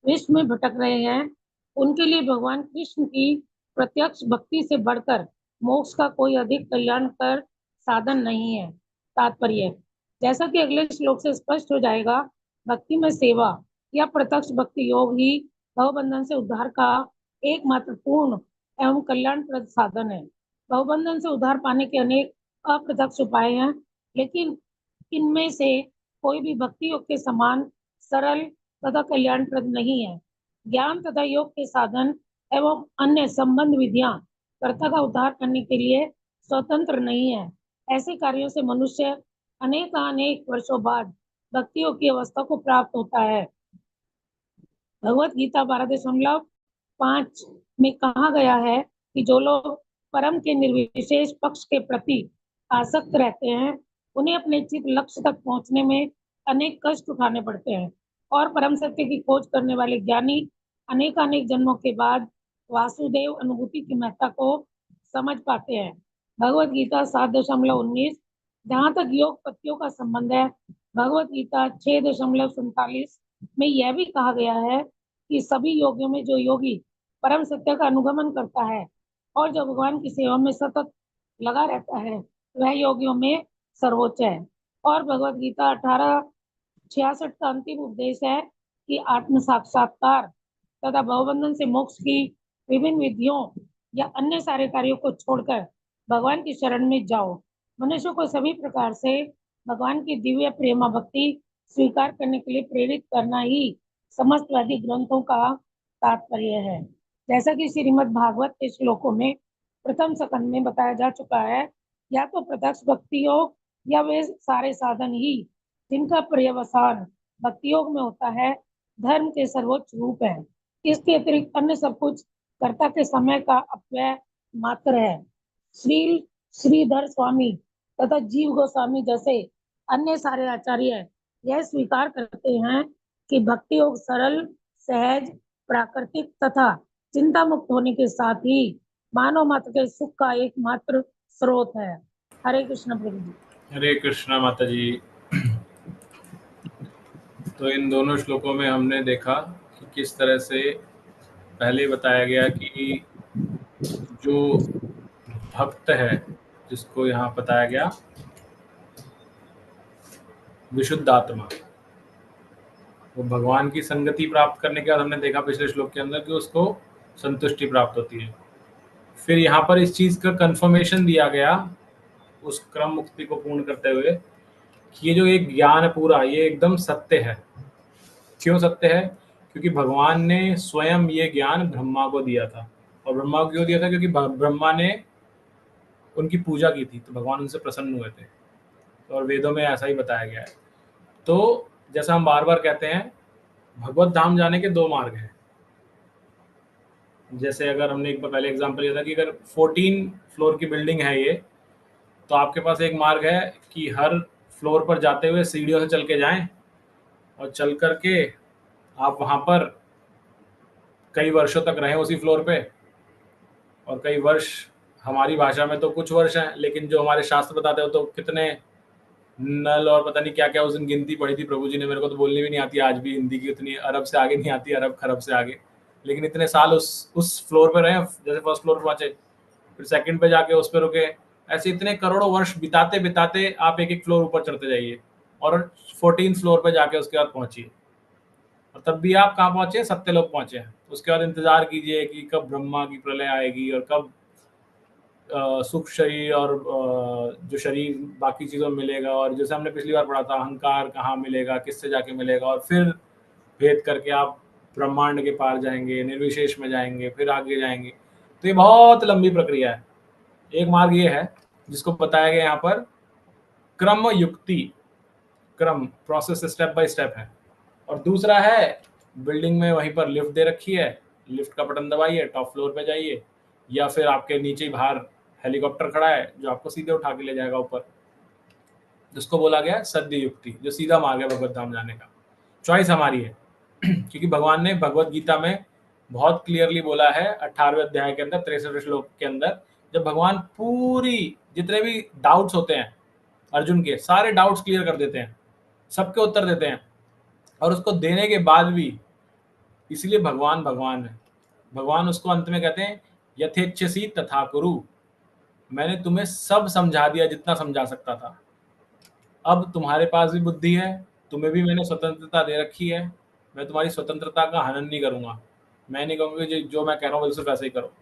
विश्व में भटक रहे हैं उनके लिए भगवान कृष्ण की प्रत्यक्ष भक्ति से बढ़कर मोक्ष का कोई अधिक कल्याणकर साधन नहीं है। तात्पर्य, जैसा कि अगले श्लोक से स्पष्ट हो जाएगा, भक्ति में सेवा या प्रत्यक्ष भक्ति योग ही भवबंधन से उद्धार का एक महत्वपूर्ण एवं कल्याणप्रद साधन है। भवबंधन से उद्धार पाने के अनेक अप्रत्यक्ष उपाय हैं, लेकिन इनमें से कोई भी भक्ति योग के समान सरल तथा कल्याणप्रद नहीं है। ज्ञान तथा योग के साधन एवं अन्य संबंध विधियां कर्ता का उद्धार करने के लिए स्वतंत्र नहीं है। ऐसे कार्यों से मनुष्य अनेक वर्षों बाद भक्ति योग की अवस्था को प्राप्त होता है। भगवत गीता 12.5 में कहा गया है कि जो लोग परम के निर्विशेष पक्ष के प्रति आसक्त रहते हैं उन्हें अपने चित लक्ष्य तक पहुंचने में अनेक कष्ट उठाने पड़ते हैं और परम सत्य की खोज करने वाले ज्ञानी अनेक जन्मों के बाद वासुदेव अनुभूति की महत्ता को समझ पाते हैं। भगवत गीता 7.19। जहाँ तक योग पत्तियों का संबंध है, भगवत गीता 6.47 में यह भी कहा गया है कि सभी योगियों में जो योगी परम सत्य का अनुगमन करता है और जो भगवान की सेवा में सतत लगा रहता है वह योगियों में सर्वोच्च है। और भगवत गीता 18.66 का अंतिम उपदेश है कि आत्म साक्षात्कार तथा भवबंधन से मोक्ष की विभिन्न विधियों या अन्य सारे कार्यों को छोड़कर भगवान की शरण में जाओ। मनुष्य को सभी प्रकार से भगवान की दिव्य प्रेमा भक्ति स्वीकार करने के लिए प्रेरित करना ही समस्त वैदिक ग्रंथों का तात्पर्य है। जैसा कि श्रीमद् भागवत के श्लोकों में प्रथम स्कंद में बताया जा चुका है, या तो प्रत्यक्ष भक्ति योग या वे सारे साधन ही जिनका पर्यवसान भक्ति योग में होता है धर्म के सर्वोच्च रूप है। इसके अतिरिक्त अन्य सब कुछ कर्ता के समय का अपव्यय मात्र है। श्रीधर स्वामी तथा जीव गोस्वामी जैसे अन्य सारे आचार्य यह स्वीकार करते हैं कि भक्ति योग सरल, सहज, प्राकृतिक तथा चिंता मुक्त होने के साथ ही मानव मात्र के सुख का एकमात्र स्रोत है। हरे कृष्ण प्रभु जी। हरे कृष्णा माता जी। तो इन दोनों श्लोकों में हमने देखा कि किस तरह से पहले बताया गया कि जो भक्त है, जिसको यहाँ बताया गया विशुद्ध आत्मा, वो भगवान की संगति प्राप्त करने के बाद हमने देखा पिछले श्लोक के अंदर कि उसको संतुष्टि प्राप्त होती है। फिर यहाँ पर इस चीज का कंफर्मेशन दिया गया उस क्रम मुक्ति को पूर्ण करते हुए कि ये जो एक ज्ञान है पूरा, ये एकदम सत्य है। क्यों सत्य है? क्योंकि भगवान ने स्वयं ये ज्ञान ब्रह्मा को दिया था। और ब्रह्मा को क्यों दिया था? क्योंकि ब्रह्मा ने उनकी पूजा की थी तो भगवान उनसे प्रसन्न हुए थे, और वेदों में ऐसा ही बताया गया है। तो जैसा हम बार बार कहते हैं, भगवत धाम जाने के दो मार्ग हैं। जैसे अगर हमने एक बार पहले एग्जांपल लिया था कि अगर 14 फ्लोर की बिल्डिंग है ये, तो आपके पास एक मार्ग है कि हर फ्लोर पर जाते हुए सीढ़ियों से चल के जाएं और चल करके आप वहाँ पर कई वर्षों तक रहें उसी फ्लोर पे। और कई वर्ष हमारी भाषा में तो कुछ वर्ष हैं, लेकिन जो हमारे शास्त्र बताते हो तो कितने नल और पता नहीं क्या क्या उस दिन गिनती पढ़ी थी प्रभु जी ने, मेरे को तो बोलनी भी नहीं आती आज भी हिंदी की, उतनी अरब से आगे नहीं आती, अरब खरब से आगे। लेकिन इतने साल उस फ्लोर पे रहे, जैसे फर्स्ट फ्लोर पे पहुंचे फिर सेकंड पे जाके उस पे रुके, ऐसे इतने करोड़ों वर्ष बिताते बिताते आप एक एक फ्लोर ऊपर चढ़ते जाइए और 14 फ्लोर पे जाके उसके बाद पहुंचिए। और तब भी आप कहाँ पहुंचे? सत्यलोक पहुंचे हैं। उसके बाद इंतजार कीजिए कि कब ब्रह्मा की प्रलय आएगी और कब सुख शरीर और जो शरीर बाकी चीज़ों में मिलेगा। और जैसे हमने पिछली बार पढ़ा था, अहंकार कहाँ मिलेगा, किससे जाके मिलेगा, और फिर भेद करके आप ब्रह्मांड के पार जाएंगे, निर्विशेष में जाएंगे, फिर आगे जाएंगे। तो ये बहुत लंबी प्रक्रिया है। एक मार्ग ये है जिसको बताया गया यहाँ पर क्रम युक्ति, क्रम प्रोसेस स्टेप बाय स्टेप है। और दूसरा है बिल्डिंग में वहीं पर लिफ्ट दे रखी है, लिफ्ट का बटन दबाइए, टॉप फ्लोर पे जाइए, या फिर आपके नीचे ही बाहर हेलीकॉप्टर खड़ा है जो आपको सीधे उठा के ले जाएगा ऊपर, जिसको बोला गया सद्य युक्ति, जो सीधा मार्ग है भगवत धाम जाने का। चॉइस हमारी है क्योंकि भगवान ने भगवत गीता में बहुत क्लियरली बोला है 18वें अध्याय के अंदर 63वें श्लोक के अंदर, जब भगवान पूरी जितने भी डाउट्स होते हैं अर्जुन के, सारे डाउट्स क्लियर कर देते हैं, सबके उत्तर देते हैं। और उसको देने के बाद भी, इसलिए भगवान भगवान है, भगवान उसको अंत में कहते हैं यथेच्छसी तथा कुरु, मैंने तुम्हें सब समझा दिया जितना समझा सकता था, अब तुम्हारे पास भी बुद्धि है, तुम्हें भी मैंने स्वतंत्रता दे रखी है, मैं तुम्हारी स्वतंत्रता का हनन नहीं करूंगा। मैं नहीं कहूँगा कि जो मैं कह रहा हूँ सिर्फ ऐसे ही करो,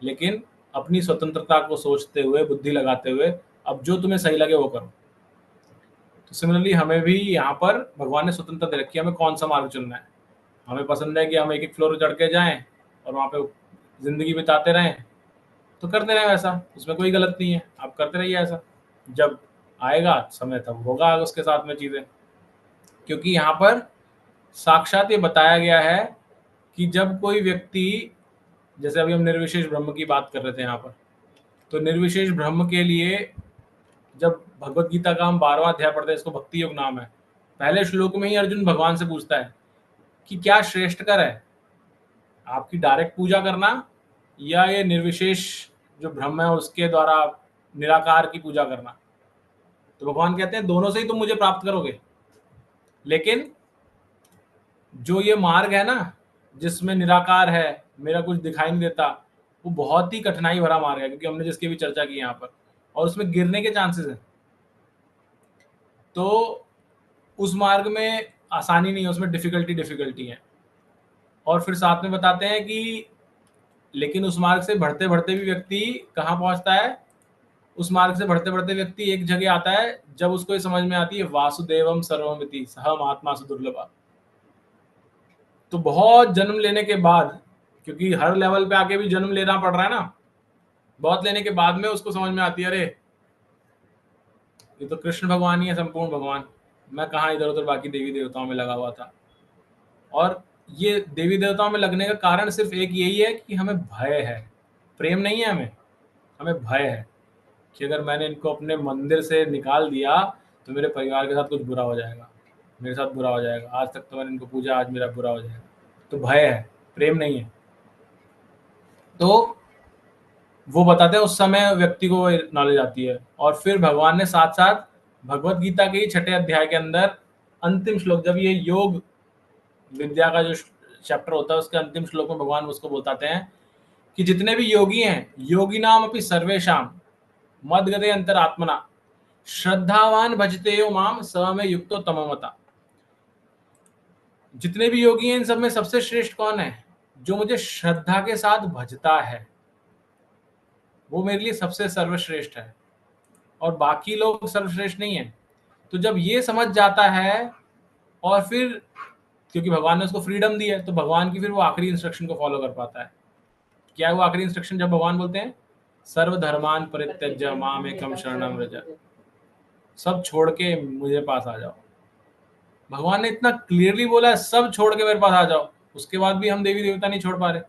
लेकिन अपनी स्वतंत्रता को सोचते हुए, बुद्धि लगाते हुए, अब जो तुम्हें सही लगे वो करो। तो सिमिलरली हमें भी यहाँ पर भगवान ने स्वतंत्रता दे रखी है, हमें कौन सा मार्ग चुनना है। हमें पसंद है कि हम एक फ्लोर चढ़ के जाएं और वहाँ पे जिंदगी बिताते रहें, तो करते रहें वैसा, उसमें कोई गलत नहीं है, आप करते रहिए ऐसा। जब आएगा समय तब होगा उसके साथ में चीजें, क्योंकि यहाँ पर साक्षात ये बताया गया है कि जब कोई व्यक्ति, जैसे अभी हम निर्विशेष ब्रह्म की बात कर रहे थे यहाँ पर, तो निर्विशेष ब्रह्म के लिए जब भगवत गीता का हम 12वां अध्याय पढ़ते हैं, इसको भक्ति योग नाम है, पहले श्लोक में ही अर्जुन भगवान से पूछता है कि क्या श्रेष्ठकर है, आपकी डायरेक्ट पूजा करना या ये निर्विशेष जो ब्रह्म है उसके द्वारा निराकार की पूजा करना। तो भगवान कहते हैं दोनों से ही तुम मुझे प्राप्त करोगे, लेकिन जो ये मार्ग है ना जिसमें निराकार है, मेरा कुछ दिखाई नहीं देता, वो बहुत ही कठिनाई भरा मार्ग है, क्योंकि हमने जिसकी भी चर्चा की यहाँ पर, और उसमें गिरने के चांसेस हैं। तो उस मार्ग में आसानी नहीं है, उसमें डिफिकल्टी है। और फिर साथ में बताते हैं कि लेकिन उस मार्ग से बढ़ते बढ़ते भी व्यक्ति कहाँ पहुंचता है, उस मार्ग से बढ़ते बढ़ते व्यक्ति एक जगह आता है जब उसको ये समझ में आती है वासुदेवम सर्वमिति सह महात्मा सुदुर्लभा। तो बहुत जन्म लेने के बाद, क्योंकि हर लेवल पे आके भी जन्म लेना पड़ रहा है ना, बहुत लेने के बाद में उसको समझ में आती है, अरे ये तो कृष्ण भगवान ही है, संपूर्ण भगवान, मैं कहाँ इधर उधर बाकी देवी देवताओं में लगा हुआ था। और ये देवी देवताओं में लगने का कारण सिर्फ एक यही है कि हमें भय है, प्रेम नहीं है, हमें भय है कि अगर मैंने इनको अपने मंदिर से निकाल दिया तो मेरे परिवार के साथ कुछ बुरा हो जाएगा, मेरे साथ बुरा हो जाएगा, आज तक तो मैंने इनको पूजा, आज मेरा बुरा हो जाएगा। तो भय है, प्रेम नहीं है। तो वो बताते हैं उस समय व्यक्ति को नॉलेज आती है। और फिर भगवान ने साथ साथ भगवत गीता के 6ठे अध्याय के अंदर अंतिम श्लोक, जब ये योग विद्या का जो चैप्टर होता है उसके अंतिम श्लोक में भगवान उसको बताते हैं कि जितने भी योगी हैं, योगी नाम अपनी सर्वेशाम मदगते अंतरात्मना श्रद्धावान भजते यो माम स में युक्तो तमोमता। जितने भी योगी हैं इन सब में सबसे श्रेष्ठ कौन है, जो मुझे श्रद्धा के साथ भजता है, वो मेरे लिए सबसे सर्वश्रेष्ठ है, और बाकी लोग सर्वश्रेष्ठ नहीं है। तो जब ये समझ जाता है, और फिर क्योंकि भगवान ने उसको फ्रीडम दी है, तो भगवान की फिर वो आखिरी इंस्ट्रक्शन को फॉलो कर पाता है। क्या है वो आखिरी इंस्ट्रक्शन, जब भगवान बोलते हैं सर्वधर्मान परित्यज्य माम एकम शरणम व्रज, सब छोड़ के मुझे पास आ जाओ। भगवान ने इतना क्लियरली बोला है सब छोड़ के मेरे पास आ जाओ, उसके बाद भी हम देवी देवता नहीं छोड़ पा रहे।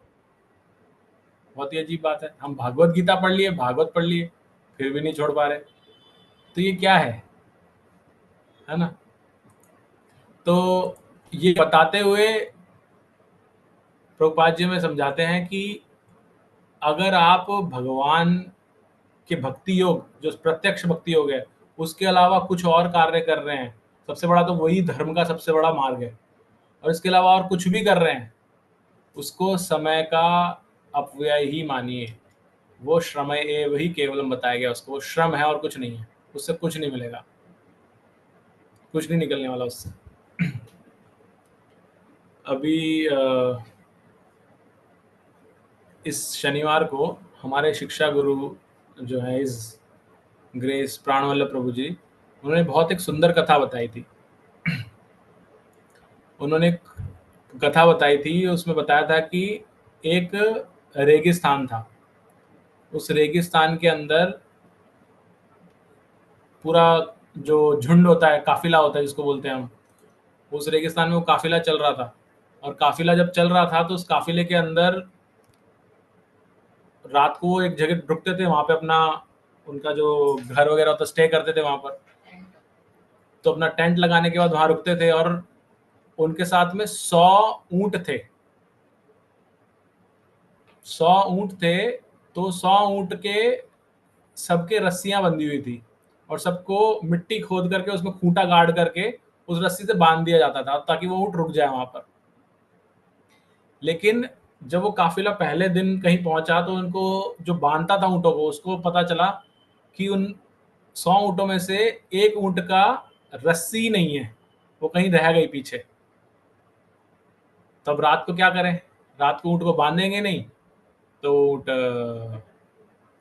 बहुत ही अजीब बात है, हम भागवत गीता पढ़ लिए, भागवत पढ़ लिए, फिर भी नहीं छोड़ पा रहे। तो ये क्या है ना। तो ये बताते हुए प्रभुपाद जी में समझाते हैं कि अगर आप भगवान के भक्ति योग, जो प्रत्यक्ष भक्ति योग है, उसके अलावा कुछ और कार्य कर रहे हैं, सबसे बड़ा तो वही धर्म का सबसे बड़ा मार्ग है, और इसके अलावा और कुछ भी कर रहे हैं, उसको समय का अपव्यय ही मानिए। वो श्रम एव ही केवलम बताया गया उसको, वो श्रम है और कुछ नहीं है, उससे कुछ नहीं मिलेगा, कुछ नहीं निकलने वाला उससे। अभी इस शनिवार को हमारे शिक्षा गुरु जो है इस ग्रेस प्राणवल्लभ प्रभु जी, उन्होंने बहुत एक सुंदर कथा बताई थी। उन्होंने एक कथा बताई थी, उसमें बताया था कि एक रेगिस्तान था, उस रेगिस्तान के अंदर पूरा जो झुंड होता है, काफिला होता है जिसको बोलते हैं हम, उस रेगिस्तान में वो काफिला चल रहा था। और काफिला जब चल रहा था तो उस काफिले के अंदर रात को वो एक जगह रुकते थे, वहां पे अपना उनका जो घर वगैरह होता स्टे करते थे वहां पर। तो अपना टेंट लगाने के बाद वहां रुकते थे, और उनके साथ में 100 ऊंट थे। 100 ऊंट थे, तो 100 ऊंट के सबके रस्सियां बंधी हुई थी, और सबको मिट्टी खोद करके उसमें खूंटा गाड़ करके उस रस्सी से बांध दिया जाता था ताकि वो ऊंट रुक जाए वहां पर। लेकिन जब वो काफिला पहले दिन कहीं पहुंचा तो उनको जो बांधता था ऊंटों को, उसको पता चला कि उन 100 ऊंटों में से एक ऊंट का रस्सी नहीं है, वो कहीं रह गई पीछे। तब रात को क्या करें, रात को ऊंट को बांधेंगे नहीं तो ऊंट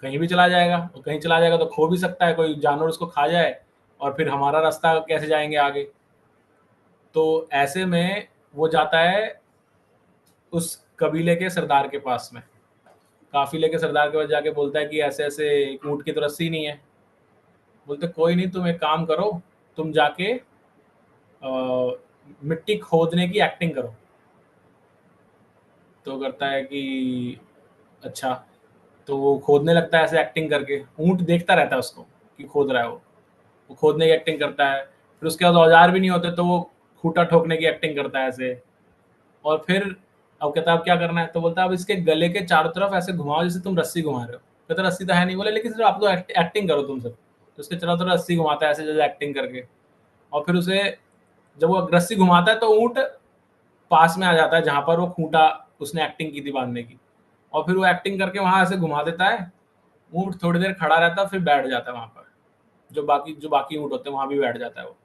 कहीं भी चला जाएगा, और कहीं चला जाएगा तो खो भी सकता है, कोई जानवर उसको खा जाए और फिर हमारा रास्ता कैसे जाएंगे आगे। तो ऐसे में वो जाता है उस कबीले के सरदार के पास में, काफिले के सरदार के पास जाके बोलता है कि ऐसे ऐसे एक ऊँट की तो रस्सी नहीं है। बोलते कोई नहीं, तुम एक काम करो, तुम जाके मिट्टी खोदने की एक्टिंग करो। तो करता है कि अच्छा। तो वो खोदने लगता है ऐसे एक्टिंग करके, ऊँट देखता रहता है उसको कि खोद रहा है वो खोदने की एक्टिंग करता है। फिर उसके बाद औजार भी नहीं होते तो वो खूंटा ठोकने की एक्टिंग करता है ऐसे। और फिर अब कहता है अब क्या करना है, तो बोलता है अब इसके गले के चारों तरफ ऐसे घुमाओ जैसे तुम रस्सी घुमा रहे हो। कहता रस्सी तो है नहीं। बोले लेकिन सिर्फ आप तो एक्टिंग करो तुम सब। तो उसके चारों तरफ रस्सी घुमाता है ऐसे जैसे एक्टिंग करके। और फिर उसे जब वो रस्सी घुमाता है तो ऊँट पास में आ जाता है जहां पर वो खूंटा उसने एक्टिंग की थी बांधने की। और फिर वो एक्टिंग करके वहां ऐसे घुमा देता है। ऊँट थोड़ी देर खड़ा रहता है, फिर बैठ जाता है वहां पर। जो बाकी ऊँट होते हैं वहां भी बैठ जाता है वो।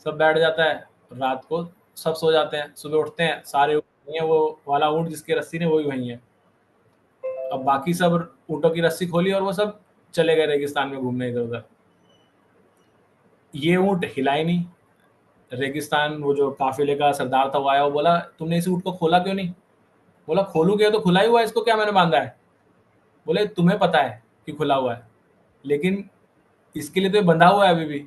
सब बैठ जाता है। रात को सब सो जाते हैं, सुबह उठते हैं सारे ऊँट वहीं है, वो वाला ऊँट जिसकी रस्सी ने वही वहीं है। अब बाकी सब ऊँटों की रस्सी खोली और वो सब चले गए रेगिस्तान में घूमने इधर उधर। ये ऊँट हिला ही नहीं। रेगिस्तान वो जो काफिले का सरदार था वो आया, वो बोला तुमने इस ऊँट को खोला क्यों नहीं। बोला खोलू क्यों, तो खुला ही हुआ है, इसको क्या मैंने बांधा है। बोले तुम्हें पता है कि खुला हुआ है, लेकिन इसके लिए तो ये बंधा हुआ है अभी भी।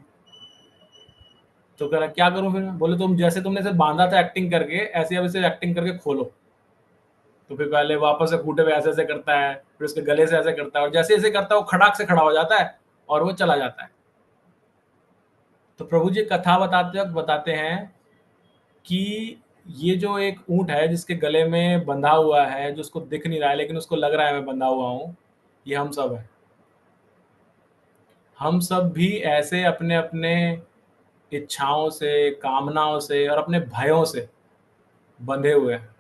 तो कह रहा क्या करूं फिर मैं। बोले तुम जैसे तुमने इसे बांधा था एक्टिंग करके, ऐसे अब इसे एक्टिंग करके खोलो। तो फिर पहले वापस से खूंटे पे ऐसे ऐसे करता है, फिर उसके गले से ऐसे करता है, और जैसे ऐसे करता है वो खड़ाक से खड़ा हो जाता है और वो चला जाता है। तो प्रभु जी कथा बताते वक्त बताते हैं कि ये जो एक ऊँट है जिसके गले में बंधा हुआ है, जो उसको दिख नहीं रहा है लेकिन उसको लग रहा है मैं बंधा हुआ हूँ, ये हम सब है। हम सब भी ऐसे अपने अपने इच्छाओं से, कामनाओं से और अपने भयों से बंधे हुए हैं।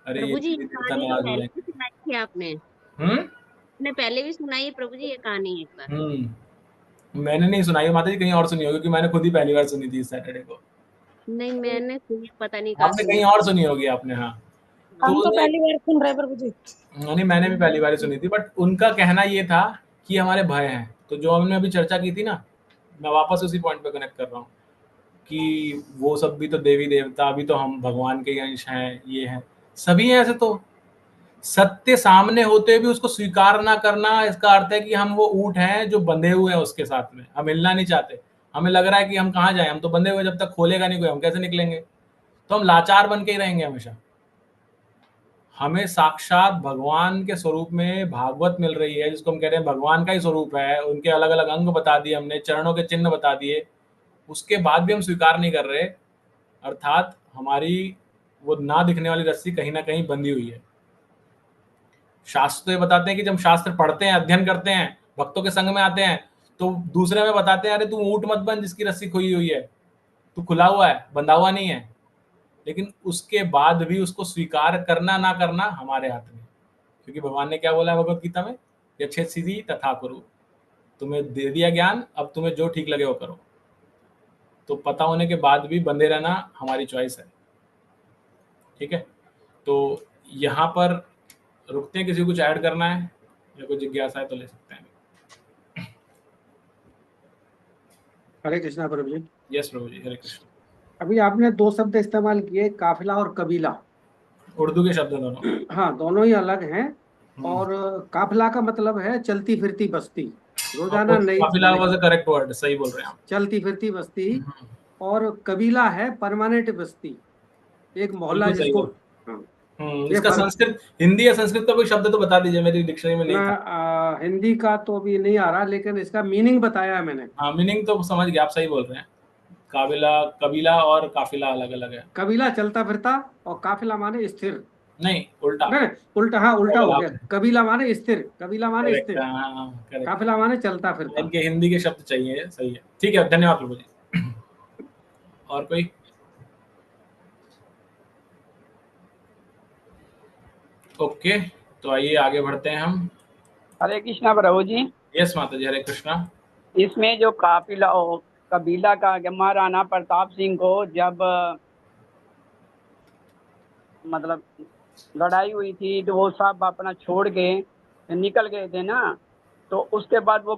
अरे ये प्रभु जी ये तेरी कहानी तो नाराज हो पहले जाएंगे। भी सुनाई थी आपने। हम्म आपने पहले भी सुनाई है प्रभु जी ये कहानी एक बार। मैंने नहीं सुनाई माता जी, कहीं और सुनी होगी, क्योंकि मैंने खुद ही पहली बार सुनी थी इस सैटरडे को। नहीं मैंने सुनी, पता नहीं कहाँ आपने सुनी कहीं थी। और सुनी होगी आपने। हाँ तो हम तो उसने पहली बार सुन रहे हैं प्रभु जी। नहीं, मैंने भी पहली बार ही सुनी थी, बट उनका कहना ये था कि हमारे भय हैं। तो जो हमने अभी चर्चा की थी ना, मैं वापस उसी पॉइंट पे कनेक्ट कर रहा हूँ कि वो सब भी तो देवी देवता, अभी तो हम भगवान के ही अंश हैं, ये हैं, सभी हैं ऐसे। तो सत्य सामने होते भी उसको स्वीकार ना करना, इसका अर्थ है कि हम वो ऊँट हैं जो बंधे हुए हैं उसके साथ में, हम हिलना नहीं चाहते। हमें लग रहा है कि हम कहाँ जाएं, हम तो बंधे हुए, जब तक खोलेगा नहीं कोई हम कैसे निकलेंगे। तो हम लाचार बन के ही रहेंगे हमेशा। हमें साक्षात भगवान के स्वरूप में भागवत मिल रही है, जिसको हम कह रहे हैं भगवान का ही स्वरूप है। उनके अलग अलग अंग बता दिए हमने, चरणों के चिन्ह बता दिए, उसके बाद भी हम स्वीकार नहीं कर रहे। अर्थात हमारी वो ना दिखने वाली रस्सी कहीं ना कहीं बंधी हुई है। शास्त्र तो ये बताते हैं कि जब शास्त्र पढ़ते हैं, अध्ययन करते हैं, भक्तों के संग में आते हैं, तो दूसरे में बताते हैं अरे तू ऊँट मत बन जिसकी रस्सी खोई हुई है, तू खुला हुआ है, बंधा हुआ नहीं है। लेकिन उसके बाद भी उसको स्वीकार करना ना करना हमारे हाथ में, क्योंकि भगवान ने क्या बोला है भगवत गीता में, यच्छेद सिद्धि तथा कुरु। तुम्हें दे दिया ज्ञान, अब तुम्हें जो ठीक लगे वो करो। तो पता होने के बाद भी बंधे रहना हमारी चॉइस है। ठीक है, तो यहाँ पर रुकते हैं। किसी को कुछ ऐड करना है या कोई जिज्ञासा है तो ले सकते हैं। हरे कृष्णा प्रभु जी। यस प्रभु जी, हरे कृष्ण। अभी आपने दो शब्द इस्तेमाल किए, काफिला और कबीला। उर्दू के शब्द दोनों। हाँ, दोनों ही अलग हैं। हम्म। और काफिला का मतलब है चलती फिरती बस्ती, हाँ, रोजाना नई काफिला वाज द करेक्ट वर्ड, सही बोल रहे हैं आप। चलती फिरती बस्ती। हम्म, और कबीला है परमानेंट बस्ती, एक मोहल्ला बिल्कुल सही जिसको। बोल। हाँ, ये इसका फर्क। संस्कृत, हिंदी या संस्कृत का कोई शब्द तो बता दीजिए, मेरी डिक्शनरी में नहीं मैं था। हिंदी का तो अभी नहीं आ रहा, लेकिन इसका मीनिंग बताया है मैंने। हाँ, मीनिंग तो समझ गया, आप सही बोल रहे हैं। काबिला, कबीला और काफिला अलग अलग है। कबीला चलता फिरता, और काफिला माने स्थिर। नहीं, उल्टा। नहीं नहीं, उल्टा, हाँ उल्टा हो गया। आपने कबीला माने स्थिर, कबीला माने करेक्ट, स्थिर, हाँ करेक्ट। काफिला माने चलता फिरता। इनके हिंदी के शब्द चाहिए, सही है। ठीक है, धन्यवाद प्रभु जी। और कोई? ओके, तो आइए आगे बढ़ते हैं हम। हरे कृष्णा प्रभु जी। यस माता जी, हरे कृष्णा। इसमें जो काफिला कबीला का महाराणा प्रताप सिंह को जब मतलब लड़ाई हुई थी तो वो सब अपना छोड़ के निकल गए थे ना, तो उसके बाद वो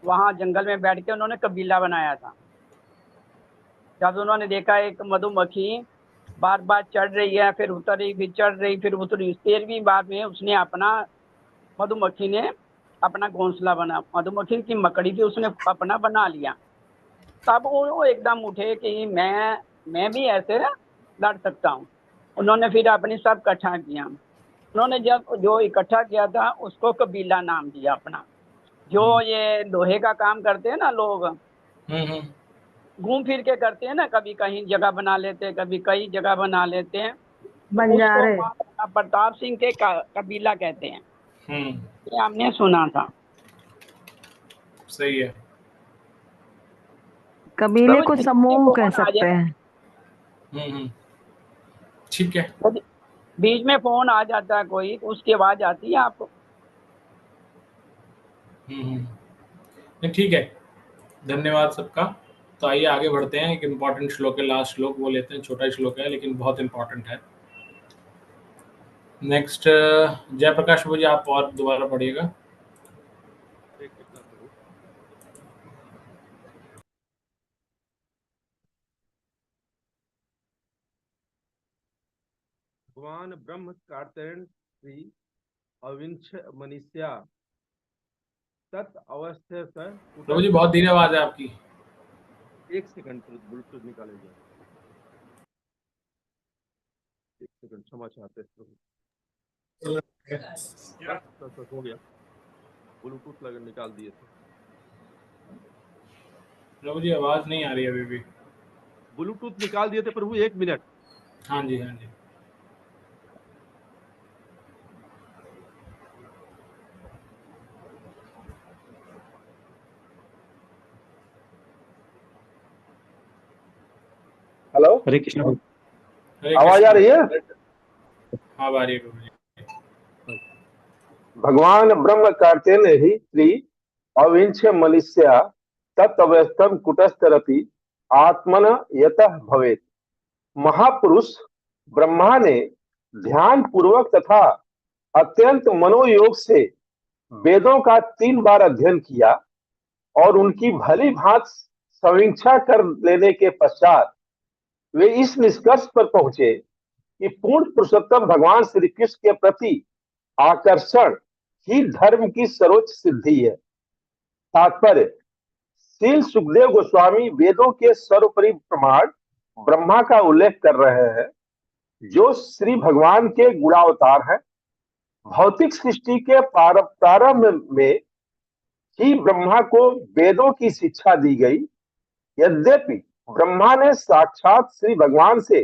वहां जंगल में बैठ के उन्होंने कबीला बनाया था। जब उन्होंने देखा एक मधुमक्खी बार बार चढ़ रही है, फिर उतर रही, फिर चढ़ रही, फिर उतरी, 13वीं बार में उसने मधुमक्खी ने अपना घोंसला बना, मधुमक्खी की मकड़ी थी, उसने अपना बना लिया। तब वो एकदम उठे कि मैं भी ऐसे लड़ सकता हूँ। उन्होंने फिर अपनी सब इकट्ठा किया। उन्होंने जब जो इकट्ठा किया था उसको कबीला नाम दिया अपना। जो ये लोहे का काम करते हैं ना लोग, घूम फिर के करते हैं ना, कभी कहीं जगह बना लेते हैं, कभी कई जगह बना लेते हैं, तो बंजारे। उसको प्रताप सिंह के कबीला कहते हैं। हम्म। ये हमने सुना था। सही है। कबीले को तो समूह कह फोन आ सकते जाए, हम्म। ठीक है। यदि बीच में फोन आ जाता है कोई तो उसकी आवाज आती है आपको। नहीं, ठीक है, धन्यवाद सबका। तो आइए आगे बढ़ते हैं। एक इम्पॉर्टेंट श्लोक है, लास्ट श्लोक, वो लेते हैं। छोटा श्लोक है लेकिन बहुत इम्पॉर्टेंट है। नेक्स्ट जयप्रकाश प्रभु जी, आप और दोबारा पढ़िएगा। भगवान ब्रह्म कार्तेय श्री अविंश मनीष्या तत् अवस्था प्रभु जी बहुत धीरे आवाज है आपकी। एक सेकंड ब्लूटूथ निकाले जाए, एक सेकंड क्षमा चाहते हैं प्रभु। हो गया, ब्लूटूथ लगा निकाल दिए थे। प्रभु जी आवाज नहीं आ रही अभी भी। ब्लूटूथ निकाल दिए थे प्रभु, 1 मिनट। हाँ जी, हाँ जी। हेलो, हरे कृष्ण। आवाज आ रही है? हाँ, आ रही है प्रभु जी। भगवान ब्रह्म कार्तेय ने ही श्री अविंश मनुष्या तत्अवस्थम कुटस्थरति आत्मन यतः भवेत। महापुरुष ब्रह्मा ने ध्यान पूर्वक तथा अत्यंत मनोयोग से वेदों का 3 बार अध्ययन किया और उनकी भली भांति समीक्षा कर लेने के पश्चात वे इस निष्कर्ष पर पहुंचे कि पूर्ण पुरुषोत्तम भगवान श्री कृष्ण के प्रति आकर्षण ही धर्म की सर्वोच्च सिद्धि है। तात्पर्य, श्री सुखदेव गोस्वामी वेदों के सर्वोपरि प्रमाण ब्रह्मा का उल्लेख कर रहे हैं, जो श्री भगवान के गुणावतार हैं। भौतिक सृष्टि के प्रारंभ में ही ब्रह्मा को वेदों की शिक्षा दी गई। यद्यपि ब्रह्मा ने साक्षात श्री भगवान से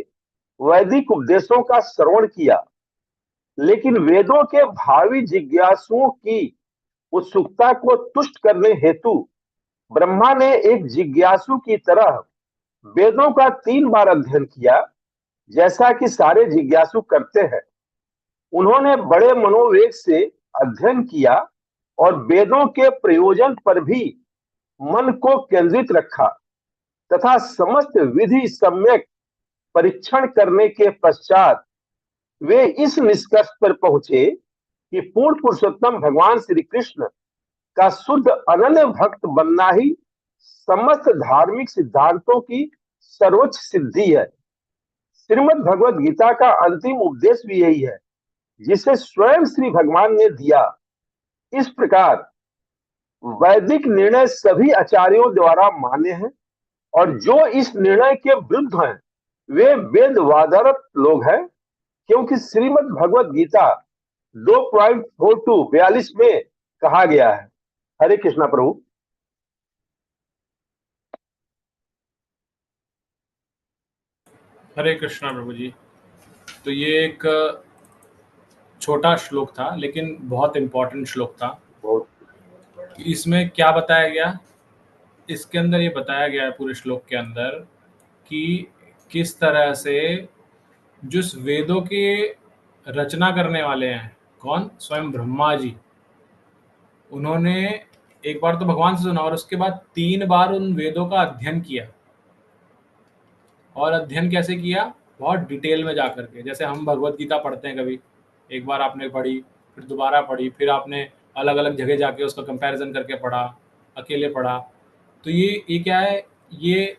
वैदिक उपदेशों का श्रवण किया, लेकिन वेदों के भावी जिज्ञासुओं की उत्सुकता को तुष्ट करने हेतु ब्रह्मा ने एक जिज्ञासु की तरह वेदों का 3 बार अध्ययन किया, जैसा कि सारे जिज्ञासु करते हैं। उन्होंने बड़े मनोवेग से अध्ययन किया और वेदों के प्रयोजन पर भी मन को केंद्रित रखा तथा समस्त विधि सम्यक परीक्षण करने के पश्चात वे इस निष्कर्ष पर पहुंचे कि पूर्ण पुरुषोत्तम भगवान श्री कृष्ण का शुद्ध अनन्य भक्त बनना ही समस्त धार्मिक सिद्धांतों की सर्वोच्च सिद्धि है। श्रीमद् भगवद गीता का अंतिम उपदेश भी यही है, जिसे स्वयं श्री भगवान ने दिया। इस प्रकार वैदिक निर्णय सभी आचार्यों द्वारा मान्य हैं और जो इस निर्णय के विरुद्ध हैं वे वेदवादरत लोग हैं, क्योंकि श्रीमद् भगवद गीता 2.42 में कहा गया है। हरे कृष्णा प्रभु। हरे कृष्णा प्रभु जी। तो ये एक छोटा श्लोक था लेकिन बहुत इंपॉर्टेंट श्लोक था। इसमें क्या बताया गया? इसके अंदर ये बताया गया है पूरे श्लोक के अंदर कि किस तरह से जिस वेदों के रचना करने वाले हैं, कौन? स्वयं ब्रह्मा जी। उन्होंने एक बार तो भगवान से सुना और उसके बाद 3 बार उन वेदों का अध्ययन किया। और अध्ययन कैसे किया? बहुत डिटेल में जाकर के। जैसे हम भगवत गीता पढ़ते हैं, कभी एक बार आपने पढ़ी, फिर दोबारा पढ़ी, फिर आपने अलग अलग जगह जाके उसका कंपैरिजन करके पढ़ा, अकेले पढ़ा। तो ये क्या है, ये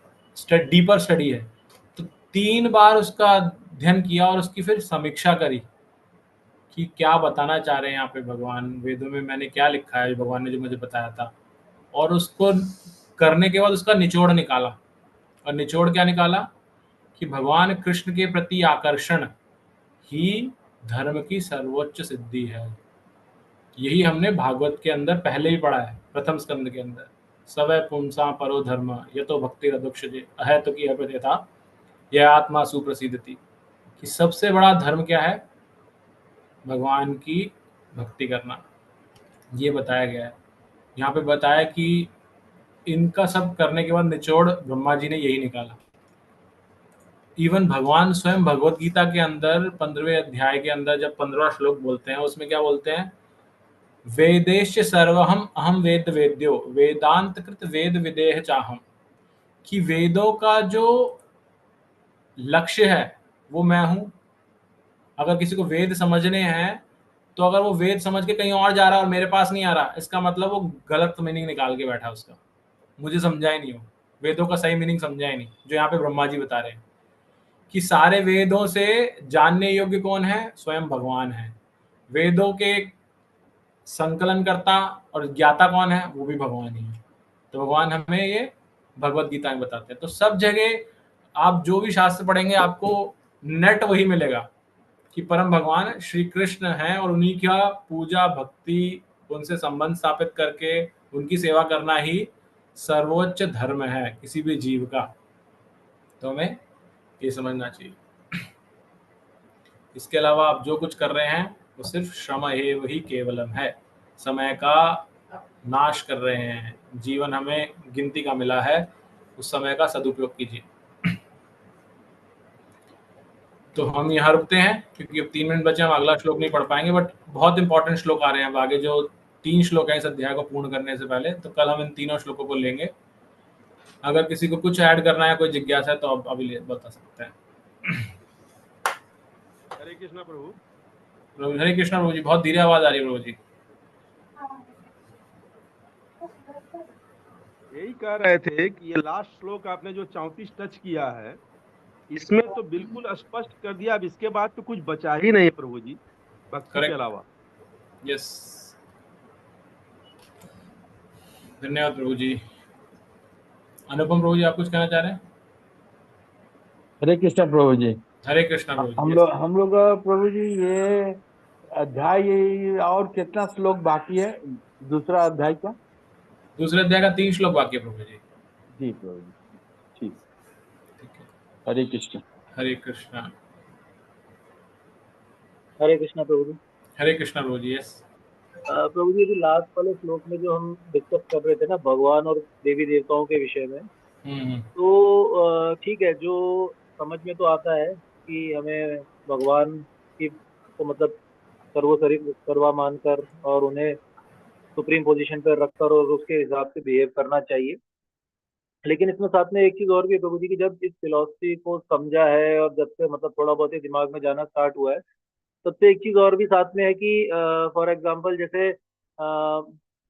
डीपर स्टडी है। तो 3 बार उसका अध्ययन किया और उसकी फिर समीक्षा करी कि क्या बताना चाह रहे हैं यहाँ पे भगवान, वेदों में मैंने क्या लिखा है भगवान ने जो मुझे बताया था, और उसको करने के बाद उसका निचोड़ निकाला। और निचोड़ क्या निकाला कि भगवान कृष्ण के प्रति आकर्षण ही धर्म की सर्वोच्च सिद्धि है। यही हमने भागवत के अंदर पहले ही पढ़ा है, प्रथम स्कंद के अंदर। सवै पुंसा परो धर्म यतो भक्ति रदुक्षजे अहेतु की अप्रत्यता यह आत्मा सुप्रसिद्धति। कि सबसे बड़ा धर्म क्या है, भगवान की भक्ति करना, ये बताया गया है। यहाँ पे बताया कि इनका सब करने के बाद निचोड़ ब्रह्मा जी ने यही निकाला। इवन भगवान स्वयं भगवत गीता के अंदर 15वें अध्याय के अंदर जब 15वां श्लोक बोलते हैं, उसमें क्या बोलते हैं, वेदेश्च सर्वहम अहम वेद वेद्यो वेदांत कृत वेद विदेह चाहम। कि वेदों का जो लक्ष्य है वो मैं हूं। अगर किसी को वेद समझने हैं तो अगर वो वेद समझ के कहीं और जा रहा है और मेरे पास नहीं आ रहा, इसका मतलब वो गलत मीनिंग निकाल के बैठा उसका, मुझे समझा ही नहीं हो, वेदों का सही मीनिंग समझा ही नहीं। जो यहाँ पे ब्रह्मा जी बता रहे हैं कि सारे वेदों से जानने योग्य कौन है, स्वयं भगवान है। वेदों के संकलन करता और ज्ञाता कौन है, वो भी भगवान ही है। तो भगवान हमें ये भगवत गीता में बताते हैं। तो सब जगह आप जो भी शास्त्र पढ़ेंगे आपको नेट वही मिलेगा कि परम भगवान श्री कृष्ण हैं और उन्हीं का पूजा भक्ति, उनसे संबंध स्थापित करके उनकी सेवा करना ही सर्वोच्च धर्म है किसी भी जीव का। तो हमें ये समझना चाहिए। इसके अलावा आप जो कुछ कर रहे हैं वो सिर्फ श्रम एव ही केवलम है, समय का नाश कर रहे हैं। जीवन हमें गिनती का मिला है, उस समय का सदुपयोग कीजिए। तो हम यहाँ रुकते हैं क्योंकि अब 3 मिनट बचे, हम अगला श्लोक नहीं पढ़ पाएंगे, बट बहुत इंपॉर्टेंट श्लोक आ रहे हैं अब आगे, जो 3 श्लोक हैं इस अध्याय को पूर्ण करने से पहले। तो कल हम इन तीनों श्लोकों को लेंगे। अगर किसी को कुछ ऐड करना है, कोई जिज्ञासा है, तो आप अभी बता सकते हैं। हरे कृष्णा प्रभु। हरे कृष्णा प्रभु जी, बहुत धीरे आवाज आ रही है प्रभु जी। यही कह रहे थे कि ये लास्ट श्लोक आपने जो 34 टच किया है, इसमें तो बिल्कुल स्पष्ट कर दिया। अब इसके बाद तो कुछ बचा ही नहीं प्रभु जी भक्ति के अलावा। यस, धन्यवाद प्रभु जी। अनुपम प्रभु जी, आप कुछ कहना चाह रहे हैं? हरे कृष्णा प्रभु जी। हरे कृष्णा प्रभु जी। हम लोग प्रभु जी ये अध्याय और कितना श्लोक बाकी है, दूसरा अध्याय का? दूसरे अध्याय का 3 श्लोक बाकी है प्रभु जी। जी प्रभु जी, ठीक है। हरे कृष्ण। हरे कृष्णा। हरे कृष्णा प्रभु जी। हरे कृष्णा प्रभु जी। यस प्रभु जी, अभी लास्ट वाले श्लोक में जो हम डिस्कस कर रहे थे ना भगवान और देवी देवताओं के विषय में, तो ठीक है, जो समझ में तो आता है कि हमें भगवान की तो मतलब सर्वा मानकर और उन्हें सुप्रीम पोजीशन पर रखकर और उसके हिसाब से बिहेव करना चाहिए। लेकिन इसमें साथ में एक चीज और भी है प्रभु जी की जब इस फिलॉसफी को समझा है और जब से मतलब थोड़ा बहुत ही दिमाग में जाना स्टार्ट हुआ है, तब से एक चीज और भी साथ में है कि फॉर एग्जांपल जैसे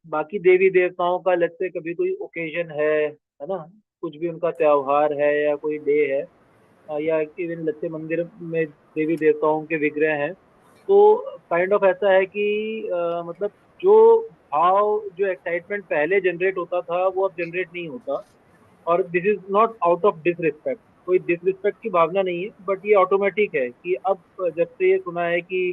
बाकी देवी देवताओं का लेट्स से कभी कोई ओकेजन है ना, कुछ भी उनका त्योहार है या कोई डे है, या इवन लेट्स से मंदिर में देवी देवताओं के विग्रह हैं, तो काइंड ऑफ ऐसा है कि मतलब जो भाव, जो एक्साइटमेंट पहले जनरेट होता था वो अब जनरेट नहीं होता। और this is not out of disrespect, कोई डिसरिस्पेक्ट की भावना नहीं है, बट ये ऑटोमेटिक है कि अब जब से ये सुना है कि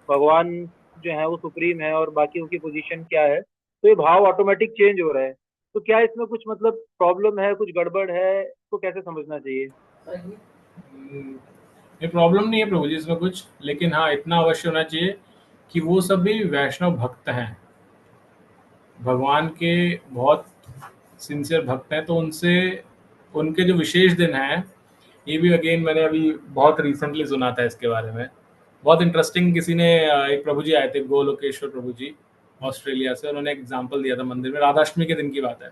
भगवान जो है वो सुप्रीम है और बाकी उनकी पोजीशन क्या है, तो ये भाव ऑटोमेटिक चेंज हो रहा है। तो क्या इसमें कुछ मतलब प्रॉब्लम है, कुछ गड़बड़ है, तो कैसे समझना चाहिए? ये प्रॉब्लम नहीं है प्रभु जी इसमें कुछ, लेकिन हाँ इतना अवश्य होना चाहिए कि वो सब भी वैष्णव भक्त हैं, भगवान के बहुत सिंसियर भक्त हैं। तो उनसे उनके जो विशेष दिन हैं, ये भी अगेन मैंने अभी बहुत रिसेंटली सुना था इसके बारे में, बहुत इंटरेस्टिंग। किसी ने एक प्रभु जी आए थे, गोलोकेश्वर प्रभु जी ऑस्ट्रेलिया से, उन्होंने एक एग्जाम्पल दिया था मंदिर में, राधाष्टमी के दिन की बात है।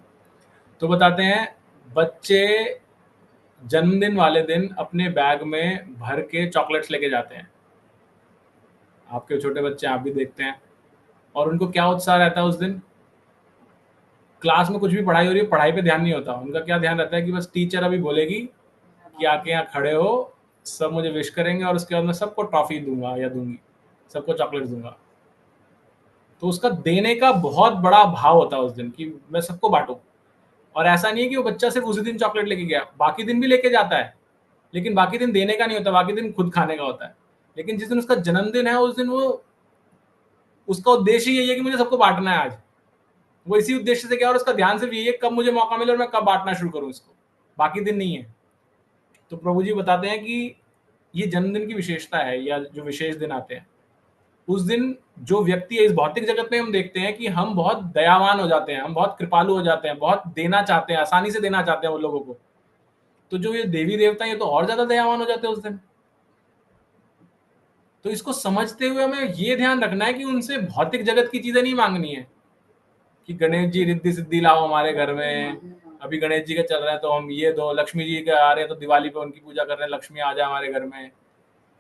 तो बताते हैं बच्चे जन्मदिन वाले दिन अपने बैग में भर के चॉकलेट्स लेके जाते हैं, आपके छोटे बच्चे आप भी देखते हैं, और उनको क्या उत्साह रहता है उस दिन, क्लास में कुछ भी पढ़ाई हो रही है, पढ़ाई पे ध्यान नहीं होता। उनका क्या ध्यान रहता है कि बस टीचर अभी बोलेगी कि आके यहाँ खड़े हो, सब मुझे विश करेंगे और उसके बाद मैं सबको ट्रॉफी दूंगा या दूंगी, सबको चॉकलेट दूंगा। तो उसका देने का बहुत बड़ा भाव होता है उस दिन कि मैं सबको बांटूं। और ऐसा नहीं है कि वो बच्चा सिर्फ उसी दिन चॉकलेट लेके गया, बाकी दिन भी लेके जाता है, लेकिन बाकी दिन देने का नहीं होता, बाकी दिन खुद खाने का होता है। लेकिन जिस दिन उसका जन्मदिन है उस दिन वो, उसका उद्देश्य यही है कि मुझे सबको बांटना है आज। वो इसी उद्देश्य से क्या, और उसका ध्यान सिर्फ यही है कब मुझे मौका मिले और मैं कब बांटना शुरू करूं इसको, बाकी दिन नहीं है। तो प्रभु जी बताते हैं कि ये जन्मदिन की विशेषता है, या जो विशेष दिन आते हैं उस दिन जो व्यक्ति है, इस भौतिक जगत में हम देखते हैं कि हम बहुत दयावान हो जाते हैं, हम बहुत कृपालु हो जाते हैं, बहुत देना चाहते हैं, आसानी से देना चाहते हैं वो लोगों को। तो जो ये देवी देवता ये तो और ज्यादा दयावान हो जाते हैं उस दिन। तो इसको समझते हुए हमें ये ध्यान रखना है कि उनसे भौतिक जगत की चीजें नहीं मांगनी है कि गणेश जी रिद्धि सिद्धि लाओ हमारे घर में, अभी गणेश जी के चल रहे हैं तो हम ये दो, लक्ष्मी जी के आ रहे हैं तो दिवाली पे उनकी पूजा कर रहे हैं, लक्ष्मी आ जाए हमारे घर में।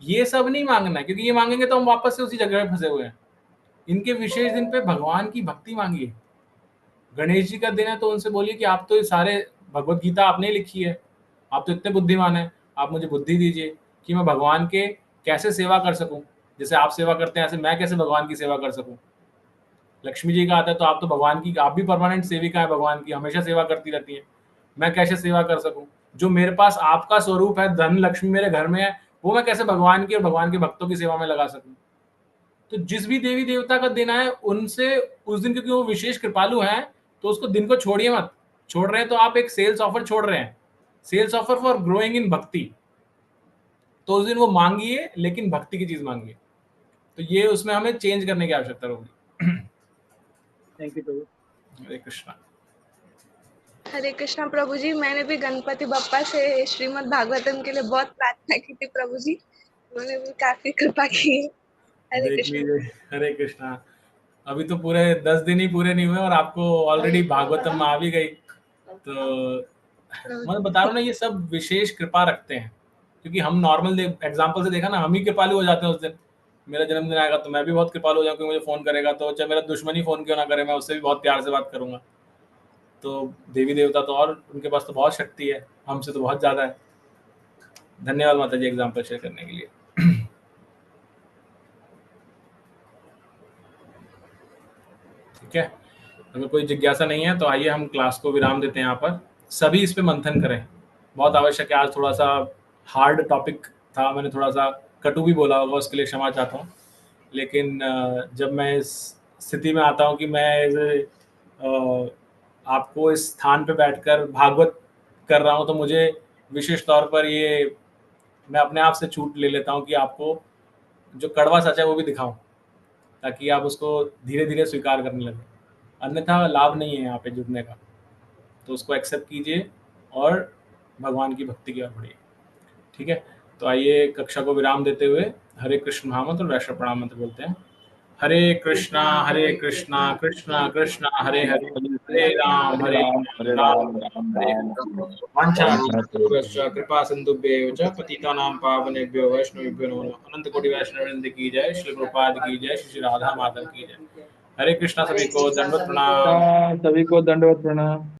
ये सब नहीं मांगना है, क्योंकि ये मांगेंगे तो हम वापस से उसी जगह में फंसे हुए हैं। इनके विशेष दिन पे भगवान की भक्ति मांगिए। गणेश जी का दिन है तो उनसे बोलिए कि आप तो ये सारे भगवत गीता आपने लिखी है, आप तो इतने बुद्धिमान हैं, आप मुझे बुद्धि दीजिए कि मैं भगवान के कैसे सेवा कर सकूं, जैसे आप सेवा करते हैं ऐसे मैं कैसे भगवान की सेवा कर सकूं। लक्ष्मी जी का आता है तो आप तो भगवान की, आप भी परमानेंट सेविका है भगवान की, हमेशा सेवा करती रहती है, मैं कैसे सेवा कर सकूं। जो मेरे पास आपका स्वरूप है, धन लक्ष्मी मेरे घर में है, वो मैं कैसे भगवान की और भगवान के भक्तों की सेवा में लगा सकूं। तो जिस भी देवी देवता का दिन है उनसे उस दिन, क्योंकि वो विशेष कृपालु हैं, तो उसको दिन को छोड़िए मत। छोड़ रहे हैं तो आप एक सेल्स ऑफर छोड़ रहे हैं, sales offer for growing in bhakti. तो उस दिन वो मांगिए, लेकिन भक्ति की चीज मांगिए। तो ये उसमें हमें चेंज करने की आवश्यकता होगी। Thank you Prabhu. हरे कृष्णा। हरे कृष्णा प्रभु जी। मैंने भी गणपति बप्पा से श्रीमद् भागवतम के लिए बहुत प्रार्थना की थी प्रभु जी, उन्होंने भी काफी कृपा की है। हरे देख कृष्णा। लीजिए, हरे कृष्णा। अभी तो पूरे 10 दिन ही पूरे नहीं हुए और आपको ऑलरेडी भागवतम आ भी गई। तो मैं बता रहा हूँ ना, ये सब विशेष कृपा रखते हैं, क्योंकि हम नॉर्मल एग्जाम्पल से देखा ना, हम ही कृपालु हो जाते हैं उस दिन। मेरा जन्मदिन आएगा तो मैं भी बहुत कृपालु हो जाऊँ, क्योंकि मुझे फोन करेगा, तो चाहे मेरा दुश्मन ही फोन क्यों ना करे, मैं उससे भी बहुत प्यार से बात करूंगा। तो देवी देवता तो और उनके पास तो बहुत शक्ति है, हमसे तो बहुत ज्यादा है। धन्यवाद माता जी एग्जाम्पल शेयर करने के लिए। ठीक है, अगर कोई जिज्ञासा नहीं है तो आइए हम क्लास को विराम देते हैं यहाँ पर। सभी इस पे मंथन करें, बहुत आवश्यक है। आज थोड़ा सा हार्ड टॉपिक था, मैंने थोड़ा सा कटु भी बोला होगा, उसके लिए क्षमा चाहता हूँ। लेकिन जब मैं इस स्थिति में आता हूँ कि मैं आपको इस स्थान पे बैठकर भागवत कर रहा हूँ, तो मुझे विशेष तौर पर ये, मैं अपने आप से छूट ले लेता हूँ कि आपको जो कड़वा सच है वो भी दिखाऊं, ताकि आप उसको धीरे धीरे स्वीकार करने लगे। अन्यथा लाभ नहीं है यहाँ पे जुड़ने का। तो उसको एक्सेप्ट कीजिए और भगवान की भक्ति की ओर बढ़िए। ठीक है, तो आइए कक्षा को विराम देते हुए हरे कृष्ण महामंत्र और वैष्णव प्रणाम मंत्र बोलते हैं। हरे कृष्णा कृष्णा कृष्णा हरे हरे, हरे राम राम हरे हरे। कृपा सिंधुभ्येव च पतितानां पावनेभ्यो वैष्णवेभ्यो नमो नमः। अनंत कोटि वैष्णव वृंद की जय, श्री प्रभुपाद की जय, श्री राधा माधव की जय। हरे कृष्णा, सभी को दंडवत प्रणाम। सभी को दंडवत प्रणाम।